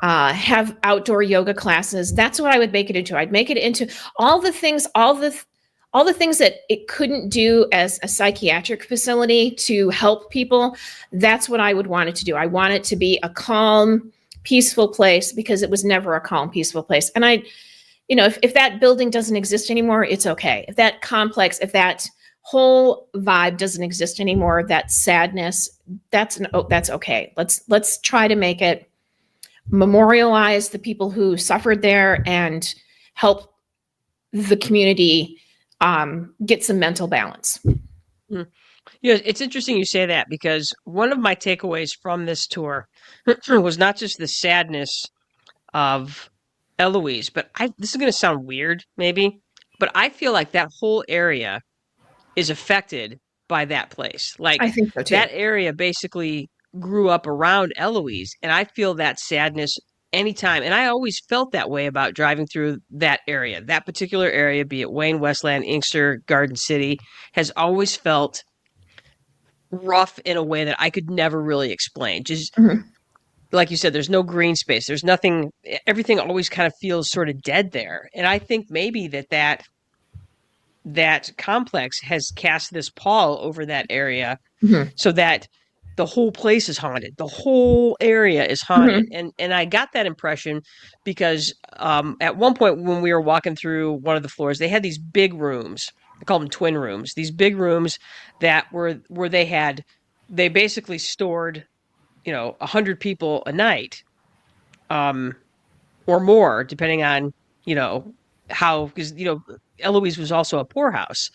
have outdoor yoga classes. That's what I would make it into. I'd make it into all the things that it couldn't do as a psychiatric facility to help people. That's what I would want it to do. I want it to be a calm, peaceful place, because it was never a calm, peaceful place. And if that building doesn't exist anymore, it's okay. If that complex, if that whole vibe doesn't exist anymore, that sadness, that's okay. Let's try to make it memorialize the people who suffered there and help the community get some mental balance. Mm. Yeah, it's interesting you say that, because one of my takeaways from this tour was not just the sadness of Eloise, but this is going to sound weird, maybe, but I feel like that whole area is affected by that place. Like, I think so too. that area basically grew up around Eloise, and I feel that sadness anytime. And I always felt that way about driving through that area. That particular area, be it Wayne, Westland, Inkster, Garden City, has always felt rough in a way that I could never really explain. Just like you said, there's no green space. There's nothing. Everything always kind of feels sort of dead there. And I think maybe that complex has cast this pall over that area, so that the whole place is haunted. The whole area is haunted. And I got that impression because at one point when we were walking through one of the floors, they had these big rooms. I call them twin rooms. These big rooms that were where they basically stored 100 people a night, or more, depending on how, because Eloise was also a poorhouse.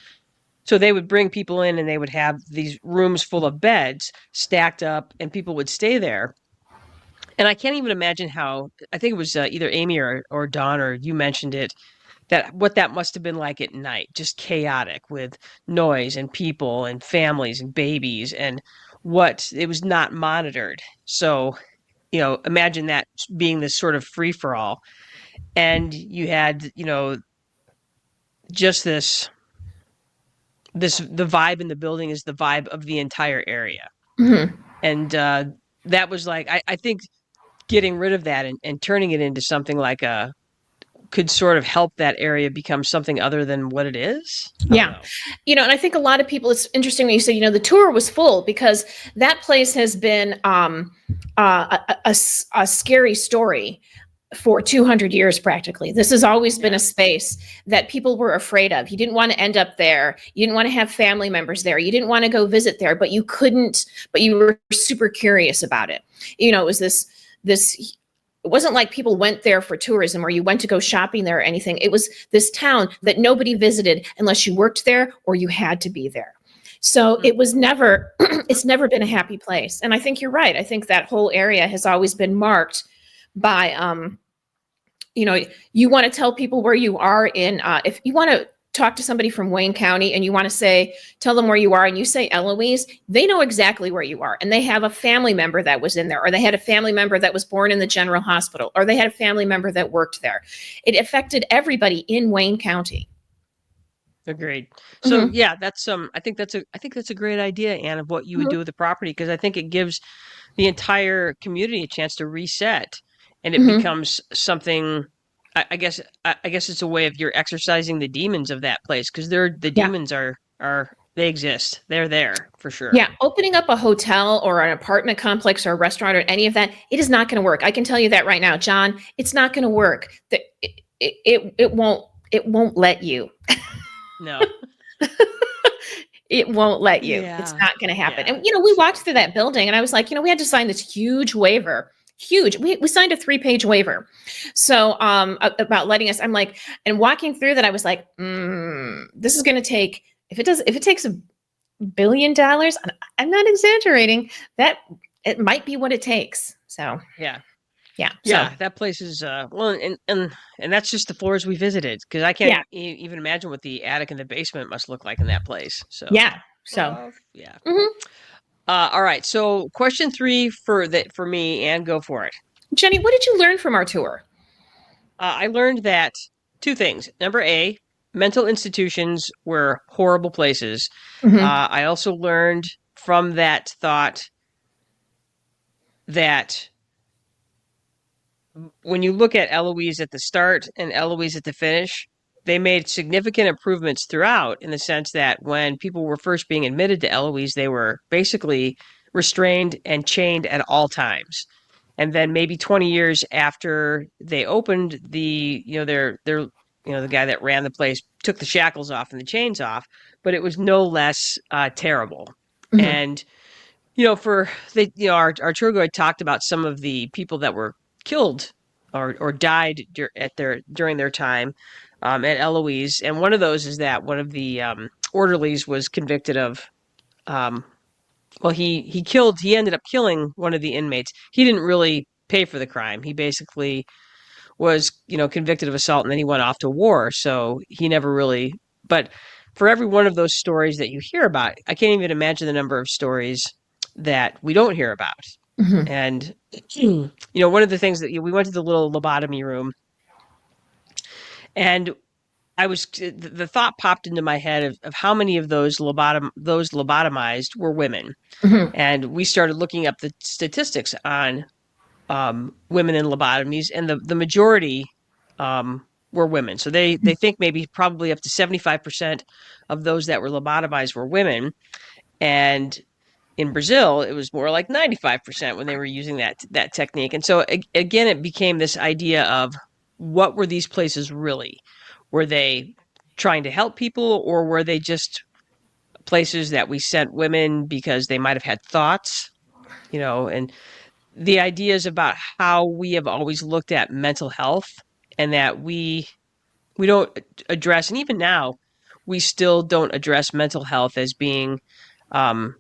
So they would bring people in and they would have these rooms full of beds stacked up, and people would stay there. And I can't even imagine how, I think it was either Amy or Dawn, or you mentioned it, that what that must have been like at night, just chaotic with noise and people and families and babies, and what it was not monitored. So, imagine that being this sort of free for all. And you had, just the vibe in the building is the vibe of the entire area. And that was like, I think getting rid of that and turning it into something like could sort of help that area become something other than what it is. Yeah. And I think a lot of people, it's interesting when you say, the tour was full, because that place has been a scary story for 200 years, practically. This has always been a space that people were afraid of. You didn't want to end up there. You didn't want to have family members there. You didn't want to go visit there, but you were super curious about it. It was this, it wasn't like people went there for tourism or you went to go shopping there or anything. It was this town that nobody visited unless you worked there or you had to be there. So it was never, it's never been a happy place. And I think you're right. I think that whole area has always been marked by, you want to tell people where you are in, if you want to talk to somebody from Wayne County and you want to tell them where you are, and you say Eloise, they know exactly where you are. And they have a family member that was in there, or they had a family member that was born in the general hospital, or they had a family member that worked there. It affected everybody in Wayne County. Agreed. So yeah, that's I think that's a great idea, Anne, of what you would do with the property, because I think it gives the entire community a chance to reset, and it becomes something. I guess it's a way of you're exorcising the demons of that place, because the demons are they exist. They're there for sure. Yeah, opening up a hotel or an apartment complex or a restaurant or any of that, it is not going to work. I can tell you that right now, John. It's not going to work. It won't let you. No. It won't let you. Yeah. It's not going to happen. Yeah. And, we walked through that building and I was like, we had to sign this huge waiver. Huge. We signed a 3-page waiver. So about letting us, I'm like, and walking through that, I was like, this is going to take, if it takes $1 billion, I'm not exaggerating, that it might be what it takes. So yeah. Yeah. Yeah, So that place is well, and that's just the floors we visited because I can't yeah. even imagine what the attic and the basement must look like in that place. So, Yeah. So yeah. mhm. All right. So, question 3 for me, and go for it. Jenny, what did you learn from our tour? I learned that 2 things. Number A, mental institutions were horrible places. Mhm. I also learned from that thought that when you look at Eloise at the start and Eloise at the finish, they made significant improvements throughout in the sense that when people were first being admitted to Eloise, they were basically restrained and chained at all times. And then maybe 20 years after they opened, the guy that ran the place took the shackles off and the chains off, but it was no less terrible. Mhm. And our tour guide talked about some of the people that were killed or died during their time at Eloise, and one of those is that one of the orderlies was convicted of. Um, well, he ended up killing one of the inmates. He didn't really pay for the crime. He basically was convicted of assault, and then he went off to war. So he never really. But for every one of those stories that you hear about, I can't even imagine the number of stories that we don't hear about. Mhm. And one of the things that we went to the little lobotomy room, and the thought popped into my head of how many of those lobotomized were women, Mhm. and we started looking up the statistics on women in lobotomies, and the majority were women. So they think maybe probably up to 75% of those that were lobotomized were women, and in Brazil, it was more like 95% when they were using that technique. And so again, it became this idea of what were these places really? Were they trying to help people, or were they just places that we sent women because they might have had thoughts? And the ideas about how we have always looked at mental health, and that we don't address, and even now we still don't address mental health as being um,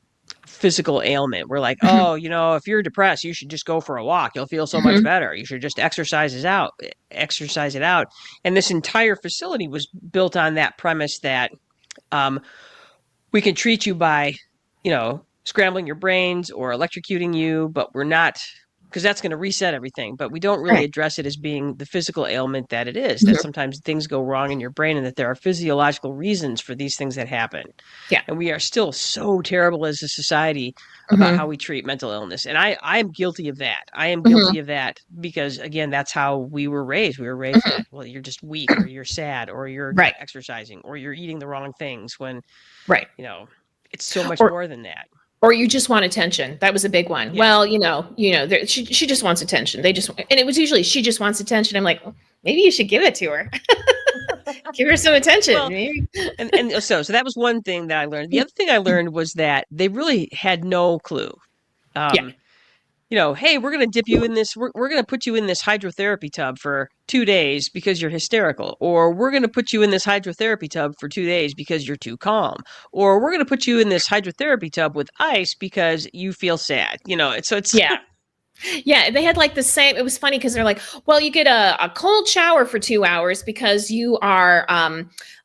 physical ailment. We're like, Mhm. oh, if you're depressed, you should just go for a walk. You'll feel so much Mhm. better. You should just exercise it out. And this entire facility was built on that premise that um, we can treat you by, scrambling your brains or electrocuting you, but we're not, because that's going to reset everything. But we don't really Right. address it as being the physical ailment that it is, that Mhm. sometimes things go wrong in your brain and that there are physiological reasons for these things that happen. Yeah. And we are still so terrible as a society about how Mhm. we treat mental illness. And I am guilty of that. I am Mhm. guilty of that because, again, that's how we were raised. We were raised Mhm. that, well, you're just weak, or you're sad, or you're not Right. exercising, or you're eating the wrong things, when, Right. you know, it's so much Or more than that. or you just want attention. That was a big one. Yeah. Well, she just wants attention. And it was usually she just wants attention. I'm like, well, maybe you should give it to her. Give her some attention. Well, Maybe. and so that was one thing that I learned. The other thing I learned was that they really had no clue. Yeah. Um, hey, we're going to dip you in this, we're going to put you in this hydrotherapy tub for 2 days because you're hysterical. Or we're going to put you in this hydrotherapy tub for 2 days because you're too calm. Or we're going to put you in this hydrotherapy tub with ice because you feel sad. It's Yeah. Yeah, they had like the same. It was funny because they're like, well, you get a cold shower for 2 hours because you are,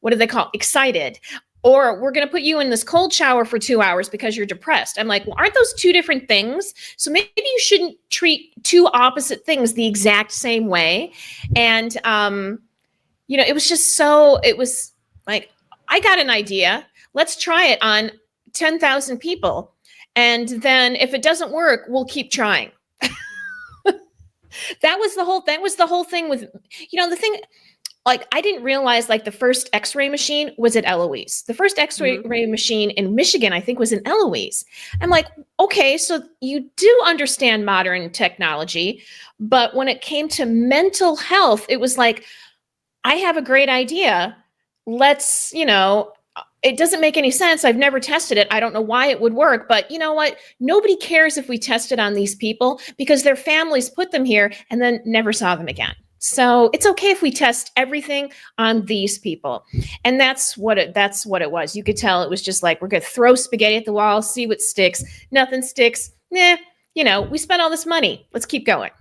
what do they call it? Excited. Or we're going to put you in this cold shower for 2 hours because you're depressed. I'm like, well, aren't those two different things? So maybe you shouldn't treat two opposite things the exact same way. And, it was just it was like, I got an idea. Let's try it on 10,000 people. And then if it doesn't work, we'll keep trying. That was the whole thing with the thing, like, I didn't realize, like, the first x-ray machine was at Eloise. The first x-ray Mhm. machine in Michigan, I think, was in Eloise. I'm like, okay, so you do understand modern technology, but when it came to mental health, it was like, I have a great idea. Let's, it doesn't make any sense. I've never tested it. I don't know why it would work, but you know what? Nobody cares if we test it on these people because their families put them here and then never saw them again. So it's okay if we test everything on these people. And that's what it was. You could tell it was just like, we're going to throw spaghetti at the wall, see what sticks. Nothing sticks. Nah, we spent all this money. Let's keep going.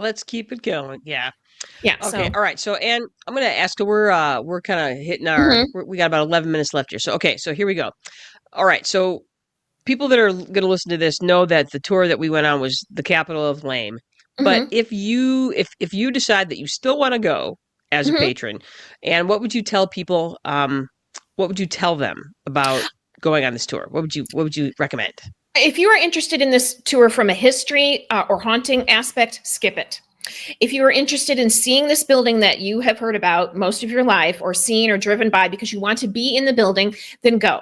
Let's keep it going. Yeah. Yeah. Okay. So All right. So, Anne, I'm going to ask. We're kind of hitting mhm, we got about 11 minutes left here. So, okay. So here we go. All right. So people that are going to listen to this know that the tour that we went on was the capital of lame. But mhm, if you decide that you still want to go as a mhm. patron, and what would you tell people? What would you tell them about going on this tour? What would you recommend? If you are interested in this tour from a history or haunting aspect, skip it. If you are interested in seeing this building that you have heard about most of your life or seen or driven by because you want to be in the building, then go.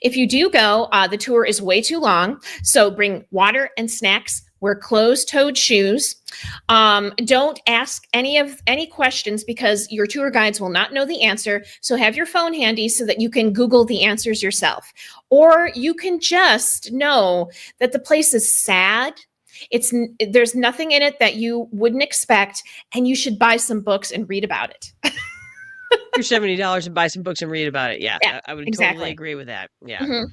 If you do go, the tour is way too long. So bring water and snacks. Wear closed-toed shoes. Don't ask any questions because your tour guides will not know the answer. So have your phone handy so that you can Google the answers yourself. Or you can just know that the place is sad. There's nothing in it that you wouldn't expect, and you should buy some books and read about it. Your $70 and buy some books and read about it. Yeah, Yeah, I would totally exactly. agree with that. Yeah. Hmm.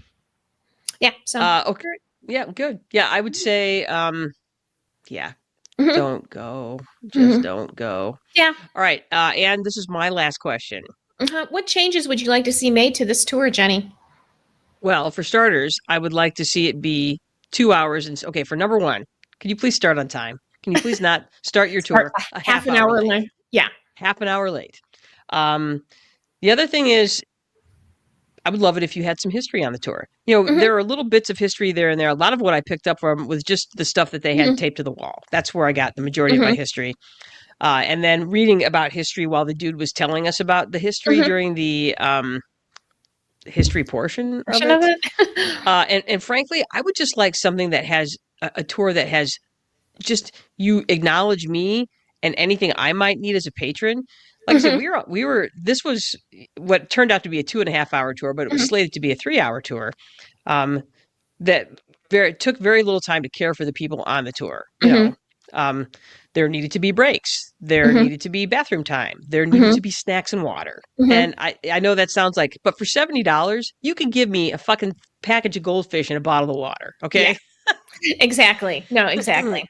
Yeah. So. Okay. Yeah, good. Yeah, I would say, yeah, Hmm. don't go. Just Hmm. don't go. Yeah. All right. And this is my last question. What changes would you like to see made to this tour, Jenny? Well, for starters, I would like to see it be 2 hours. And okay, for number one, can you please start on time? Can you please not start your Start tour a half half an hour hour late? late. Yeah. Half an hour late. Um, the other thing is, I would love it if you had some history on the tour. You know, Hmm. there are little bits of history there and there. A lot of what I picked up from was just the stuff that they had Hmm. taped to the wall. That's where I got the majority of my Hmm. history. And then reading about history while the dude was telling us about the history Hmm. during the history portion of Of it. it. And frankly, I would just like something that has a tour that has just you acknowledge me and anything I might need as a patron. Like I said, Hmm. we were this was what turned out to be a 2.5 hour tour, but it was Hmm. slated to be a 3 hour tour. Um, that took very little time to care for the people on the tour. You Hmm. know, um, there needed to be breaks, there Hmm. needed to be bathroom time, there needed Hmm. to be snacks and water. Hmm. And I know that sounds like, but for $70, you can give me a fucking package of goldfish and a bottle of water. Yeah. Okay. Exactly. No. Exactly.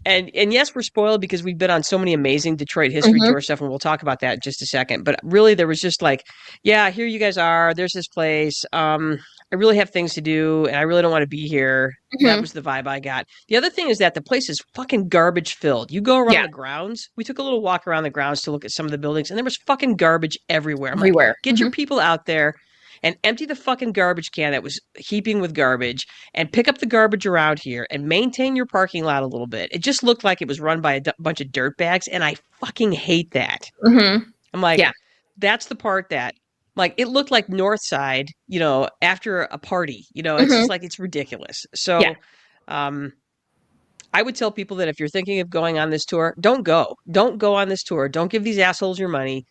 And yes, we're spoiled because we've been on so many amazing Detroit history Hmm. tour stuff, and we'll talk about that in just a second. But really, there was just like, yeah, here you guys are. There's this place. I really have things to do, and I really don't want to be here. That Hmm. was the vibe I got. The other thing is that the place is fucking garbage filled. You go around Yeah. the grounds. We took a little walk around the grounds to look at some of the buildings, and there was fucking garbage everywhere. I'm like, Everywhere. get your people out there and empty the fucking garbage can that was heaping with garbage and pick up the garbage around here and maintain your parking lot a little bit. It just looked like it was run by a bunch of dirt bags, and I fucking hate that. Hmm. I'm like, Yeah. that's the part that, like, it looked like North Side, after a party. It's Hmm. just like it's ridiculous. Yeah. So, um, I would tell people that if you're thinking of going on this tour, don't go. Don't go on this tour. Don't give these assholes your money.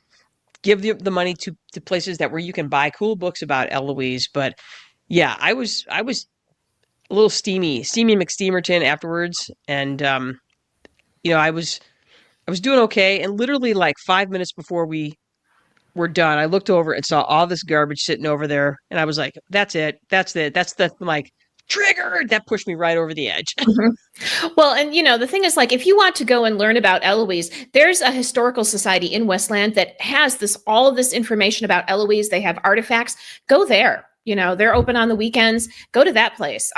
Give the money to places that where you can buy cool books about Eloise. But yeah, I was a little steamy McSteamerton afterwards, and I was doing okay, and literally like 5 minutes before we were done, I looked over and saw all this garbage sitting over there, and I was like, "That's it, that's it, that's the like triggered." That pushed me right over the edge. Hmm. Well, and the thing is, like, if you want to go and learn about Eloise, there's a historical society in Westland that has all of this information about Eloise. They have artifacts. Go there. They're open on the weekends. Go to that place.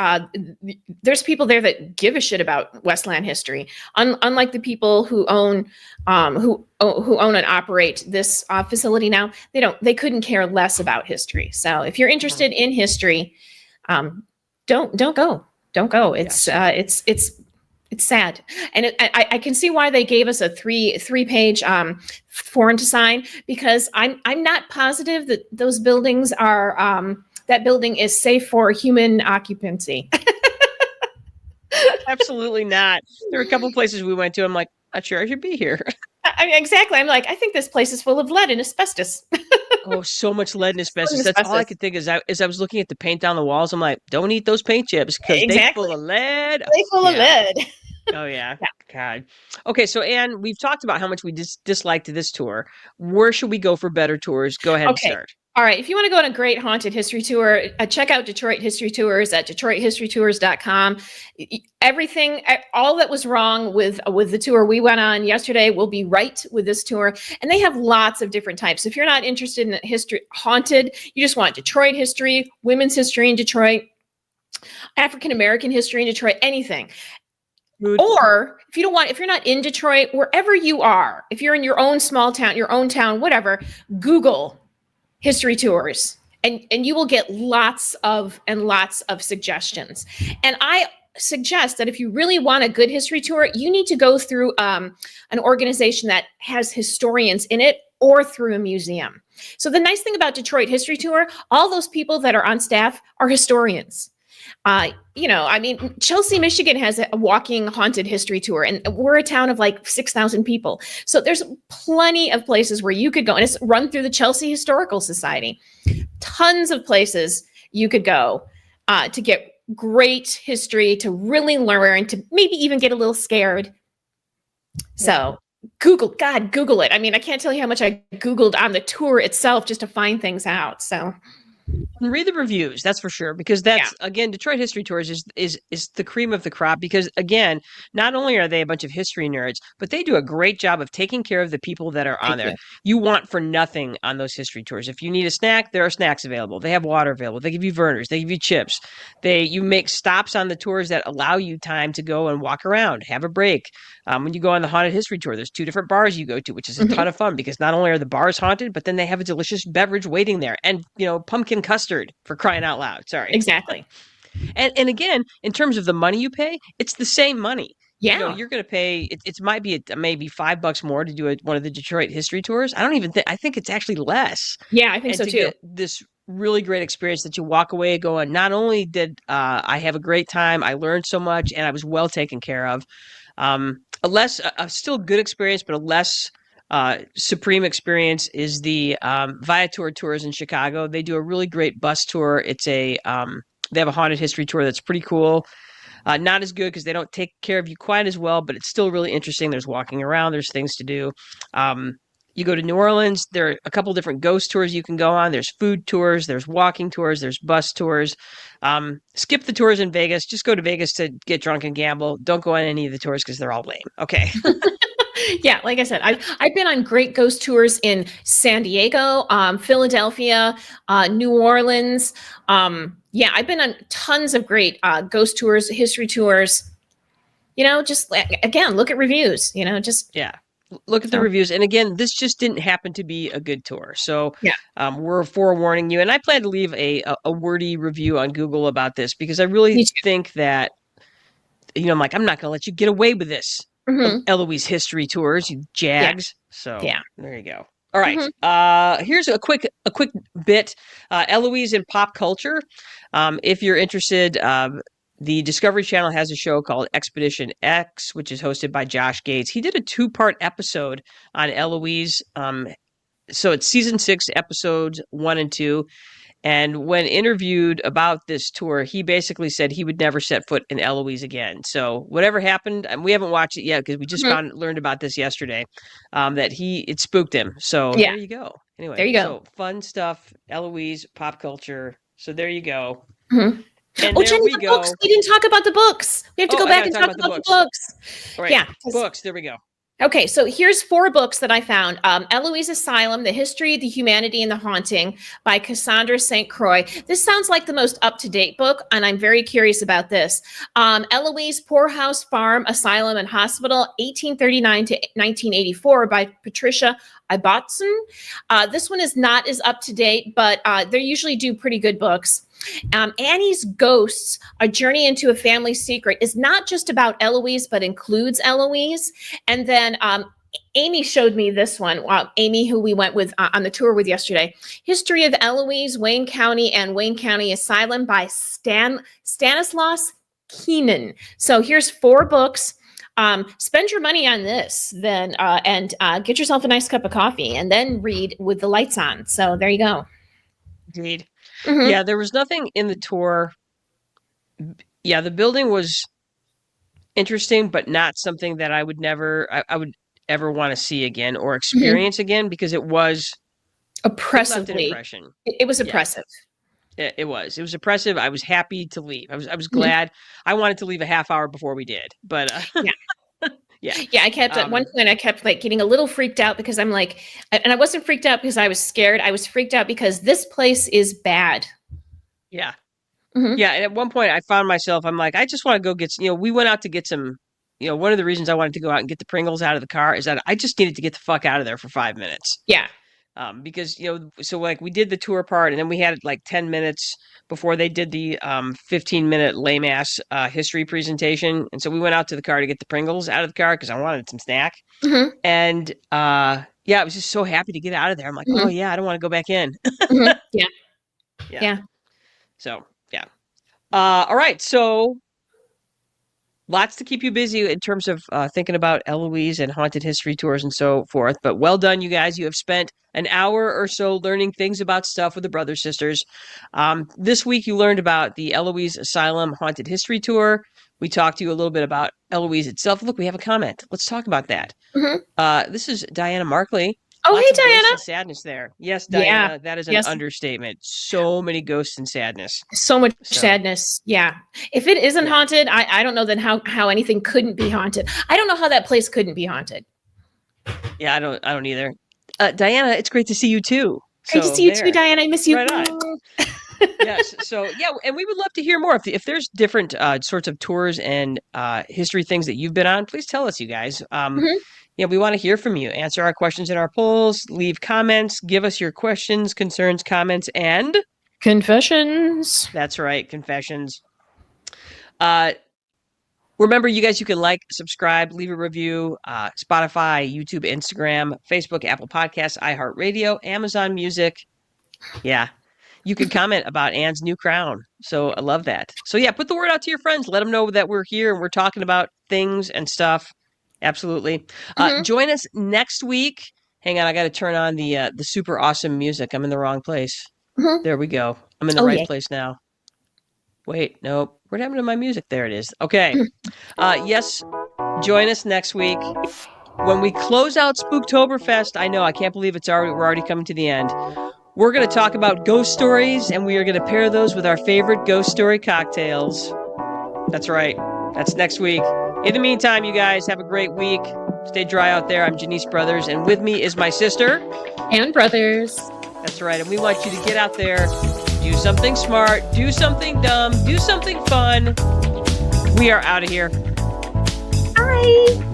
There's people there that give a shit about Westland history, unlike the people who own and operate this facility now. They couldn't care less about history. So if you're interested in history, um, don't go. Don't go. It's Yes. it's sad, and I can see why they gave us a three-page form to sign, because I'm not positive that those buildings are that building is safe for human occupancy. Absolutely not. There were a couple places we went to. I'm like, not sure I should be here. Exactly. I'm like, I think this place is full of lead and asbestos. Oh, so much lead and Lead and asbestos. That's all I asbestos. could think as I was looking at the paint down the walls. I'm like, don't eat those paint chips because they Exactly. full of lead. They full of Yeah. lead. Oh yeah. Yeah. God. Okay, so Anne, we've talked about how much we disliked this tour. Where should we go for better tours? Go ahead and Okay. start. All right. If you want to go on a great haunted history tour, check out Detroit History Tours at detroithistorytours.com. Everything, all that was wrong with the tour we went on yesterday will be right with this tour. And they have lots of different types. If you're not interested in history, haunted, you just want Detroit history, women's history in Detroit, African American history in Detroit, anything. Food. Or if you don't want, if you're not in Detroit, wherever you are, if you're in your own small town, your own town, whatever, Google history tours and you will get lots of suggestions. And I suggest that if you really want a good history tour, you need to go through an organization that has historians in it or through a museum. So the nice thing about Detroit History Tour, all those people that are on staff are historians. Chelsea, Michigan has a walking haunted history tour, and we're a town of like 6,000 people. So there's plenty of places where you could go, and it's run through the Chelsea Historical Society. Tons of places you could go to get great history, to really learn, to maybe even get a little scared. So Google it. I mean, I can't tell you how much I Googled on the tour itself just to find things out. So And read the reviews, that's for sure, because that's again, Detroit History Tours is the cream of the crop, because again, not only are they a bunch of history nerds, but they do a great job of taking care of the people that are on there. You want for nothing on those history tours. If you need a snack, there are snacks available. They have water available. They give you Vernors. They give you chips. You make stops on the tours that allow you time to go and walk around, have a break. When you go on the haunted history tour, there's 2 different bars you go to, which is a ton of fun, because not only are the bars haunted, but then they have a delicious beverage waiting there, and pumpkin custard, for crying out loud. Sorry. Exactly. And again, in terms of the money you pay, it's the same money. Yeah. You're going to pay. It might be maybe $5 more to do one of the Detroit history tours. I don't even think. I think it's actually less. Yeah, I think and so to too. Get this really great experience that you walk away going, not only did I have a great time, I learned so much, and I was well taken care of. A still good experience, but a less supreme experience is the Viator tours in Chicago. They do a really great bus tour. It's they have a haunted history tour that's pretty cool. Not as good because they don't take care of you quite as well, but it's still really interesting. There's walking around. There's things to do. You go to New Orleans, there are a couple different ghost tours you can go on. There's food tours, there's walking tours, there's bus tours. Skip the tours in Vegas. Just go to Vegas to get drunk and gamble. Don't go on any of the tours because they're all lame. Okay. Yeah, like I said, I've been on great ghost tours in San Diego, Philadelphia, New Orleans. I've been on tons of great ghost tours, history tours. Just again, look at reviews. Look at the reviews. And again, this just didn't happen to be a good tour. So yeah, we're forewarning you. And I plan to leave a wordy review on Google about this, because I really think that, I'm like, I'm not going to let you get away with this. Eloise History Tours, you jags. So there you go. All right. Here's a quick bit. Eloise in pop culture. If you're interested, the Discovery Channel has a show called Expedition X, which is hosted by Josh Gates. He did a 2-part episode on Eloise. So it's season 6, episodes 1 and 2. And when interviewed about this tour, he basically said he would never set foot in Eloise again. So whatever happened, and we haven't watched it yet because we just learned about this yesterday, that it spooked him. So there you go. Anyway, there you go. So fun stuff, Eloise, pop culture. So there you go. And Jenny, the books. We didn't talk about the books. We have to go back and talk about the books. All right. Books. There we go. Okay, so here's 4 books that I found. Eloise Asylum, The History, the Humanity, and the Haunting by Cassandra St. Croix. This sounds like the most up-to-date book, and I'm very curious about this. Eloise Poorhouse Farm, Asylum, and Hospital, 1839 to 1984 by Patricia Ibbotson. This one is not as up-to-date, but they usually do pretty good books. Annie's Ghosts, A Journey into a Family Secret, is not just about Eloise, but includes Eloise. And then Amy showed me this one, Amy, who we went with on the tour with yesterday. History of Eloise, Wayne County, and Wayne County Asylum by Stanislaus Keenan. So here's 4 books. Spend your money on this, then, and get yourself a nice cup of coffee, and then read with the lights on. So there you go. Agreed. Yeah, there was nothing in the tour. Yeah, the building was interesting, but not something that I would ever want to see again or experience again, because it left an Oppressively. impression. It was Yeah. oppressive. It was oppressive. I was happy to leave. I was glad. I wanted to leave a half hour before we did, but yeah. I kept at one point I kept like getting a little freaked out because I'm like, and I wasn't freaked out because I was scared. I was freaked out because this place is bad. Yeah. Mhm. Yeah. And at one point I found myself, I'm like, I just want to go get, we went out to get some, one of the reasons I wanted to go out and get the Pringles out of the car is that I just needed to get the fuck out of there for 5 minutes. Yeah. Because, so like we did the tour part and then we had like 10 minutes before they did the 15-minute lame ass history presentation. And so we went out to the car to get the Pringles out of the car because I wanted some snack. Mhm. And I was just so happy to get out of there. I'm like, oh yeah, I don't want to go back in. Mhm. Yeah. Yeah. So, yeah. All right. So lots to keep you busy in terms of thinking about Eloise and haunted history tours and so forth. But well done, you guys. You have spent an hour or so learning things about stuff with the Brothers Sisters. This week, you learned about the Eloise Asylum Haunted History Tour. We talked to you a little bit about Eloise itself. Look, we have a comment. Let's talk about that. This is Diana Markley. Oh, Lots hey, of ghosts Diana. and sadness there. Yes, Diana, that is an Yes. understatement. So many ghosts and sadness. So much sadness. Yeah. If it isn't haunted, I don't know then how anything couldn't be haunted. I don't know how that place couldn't be haunted. Yeah, I don't either. Diana, it's great to see you too. Great to see you too, Diana. I miss you. Right on. Yes. So yeah, and we would love to hear more. If there's different sorts of tours and history things that you've been on, please tell us, you guys. We want to hear from you. Answer our questions in our polls. Leave comments. Give us your questions, concerns, comments, and confessions. That's right, confessions. Remember, you guys, you can like, subscribe, leave a review. Spotify, YouTube, Instagram, Facebook, Apple Podcasts, iHeartRadio, Amazon Music. Yeah. You can comment about Ann's new crown. So I love that. So yeah, put the word out to your friends. Let them know that we're here and we're talking about things and stuff. Absolutely. Join us next week. Hang on, I got to turn on the super awesome music. I'm in the wrong place. There we go. I'm in the right place now. Wait, nope. What happened to my music? There it is. Okay. Yes, join us next week. When we close out Spooktoberfest, I know, I can't believe we're already coming to the end. We're going to talk about ghost stories, and we are going to pair those with our favorite ghost story cocktails. That's right. That's next week. In the meantime, you guys, have a great week. Stay dry out there. I'm Genise Brothers, and with me is my sister. Ann Brothers. That's right. And we want you to get out there, do something smart, do something dumb, do something fun. We are out of here. Bye.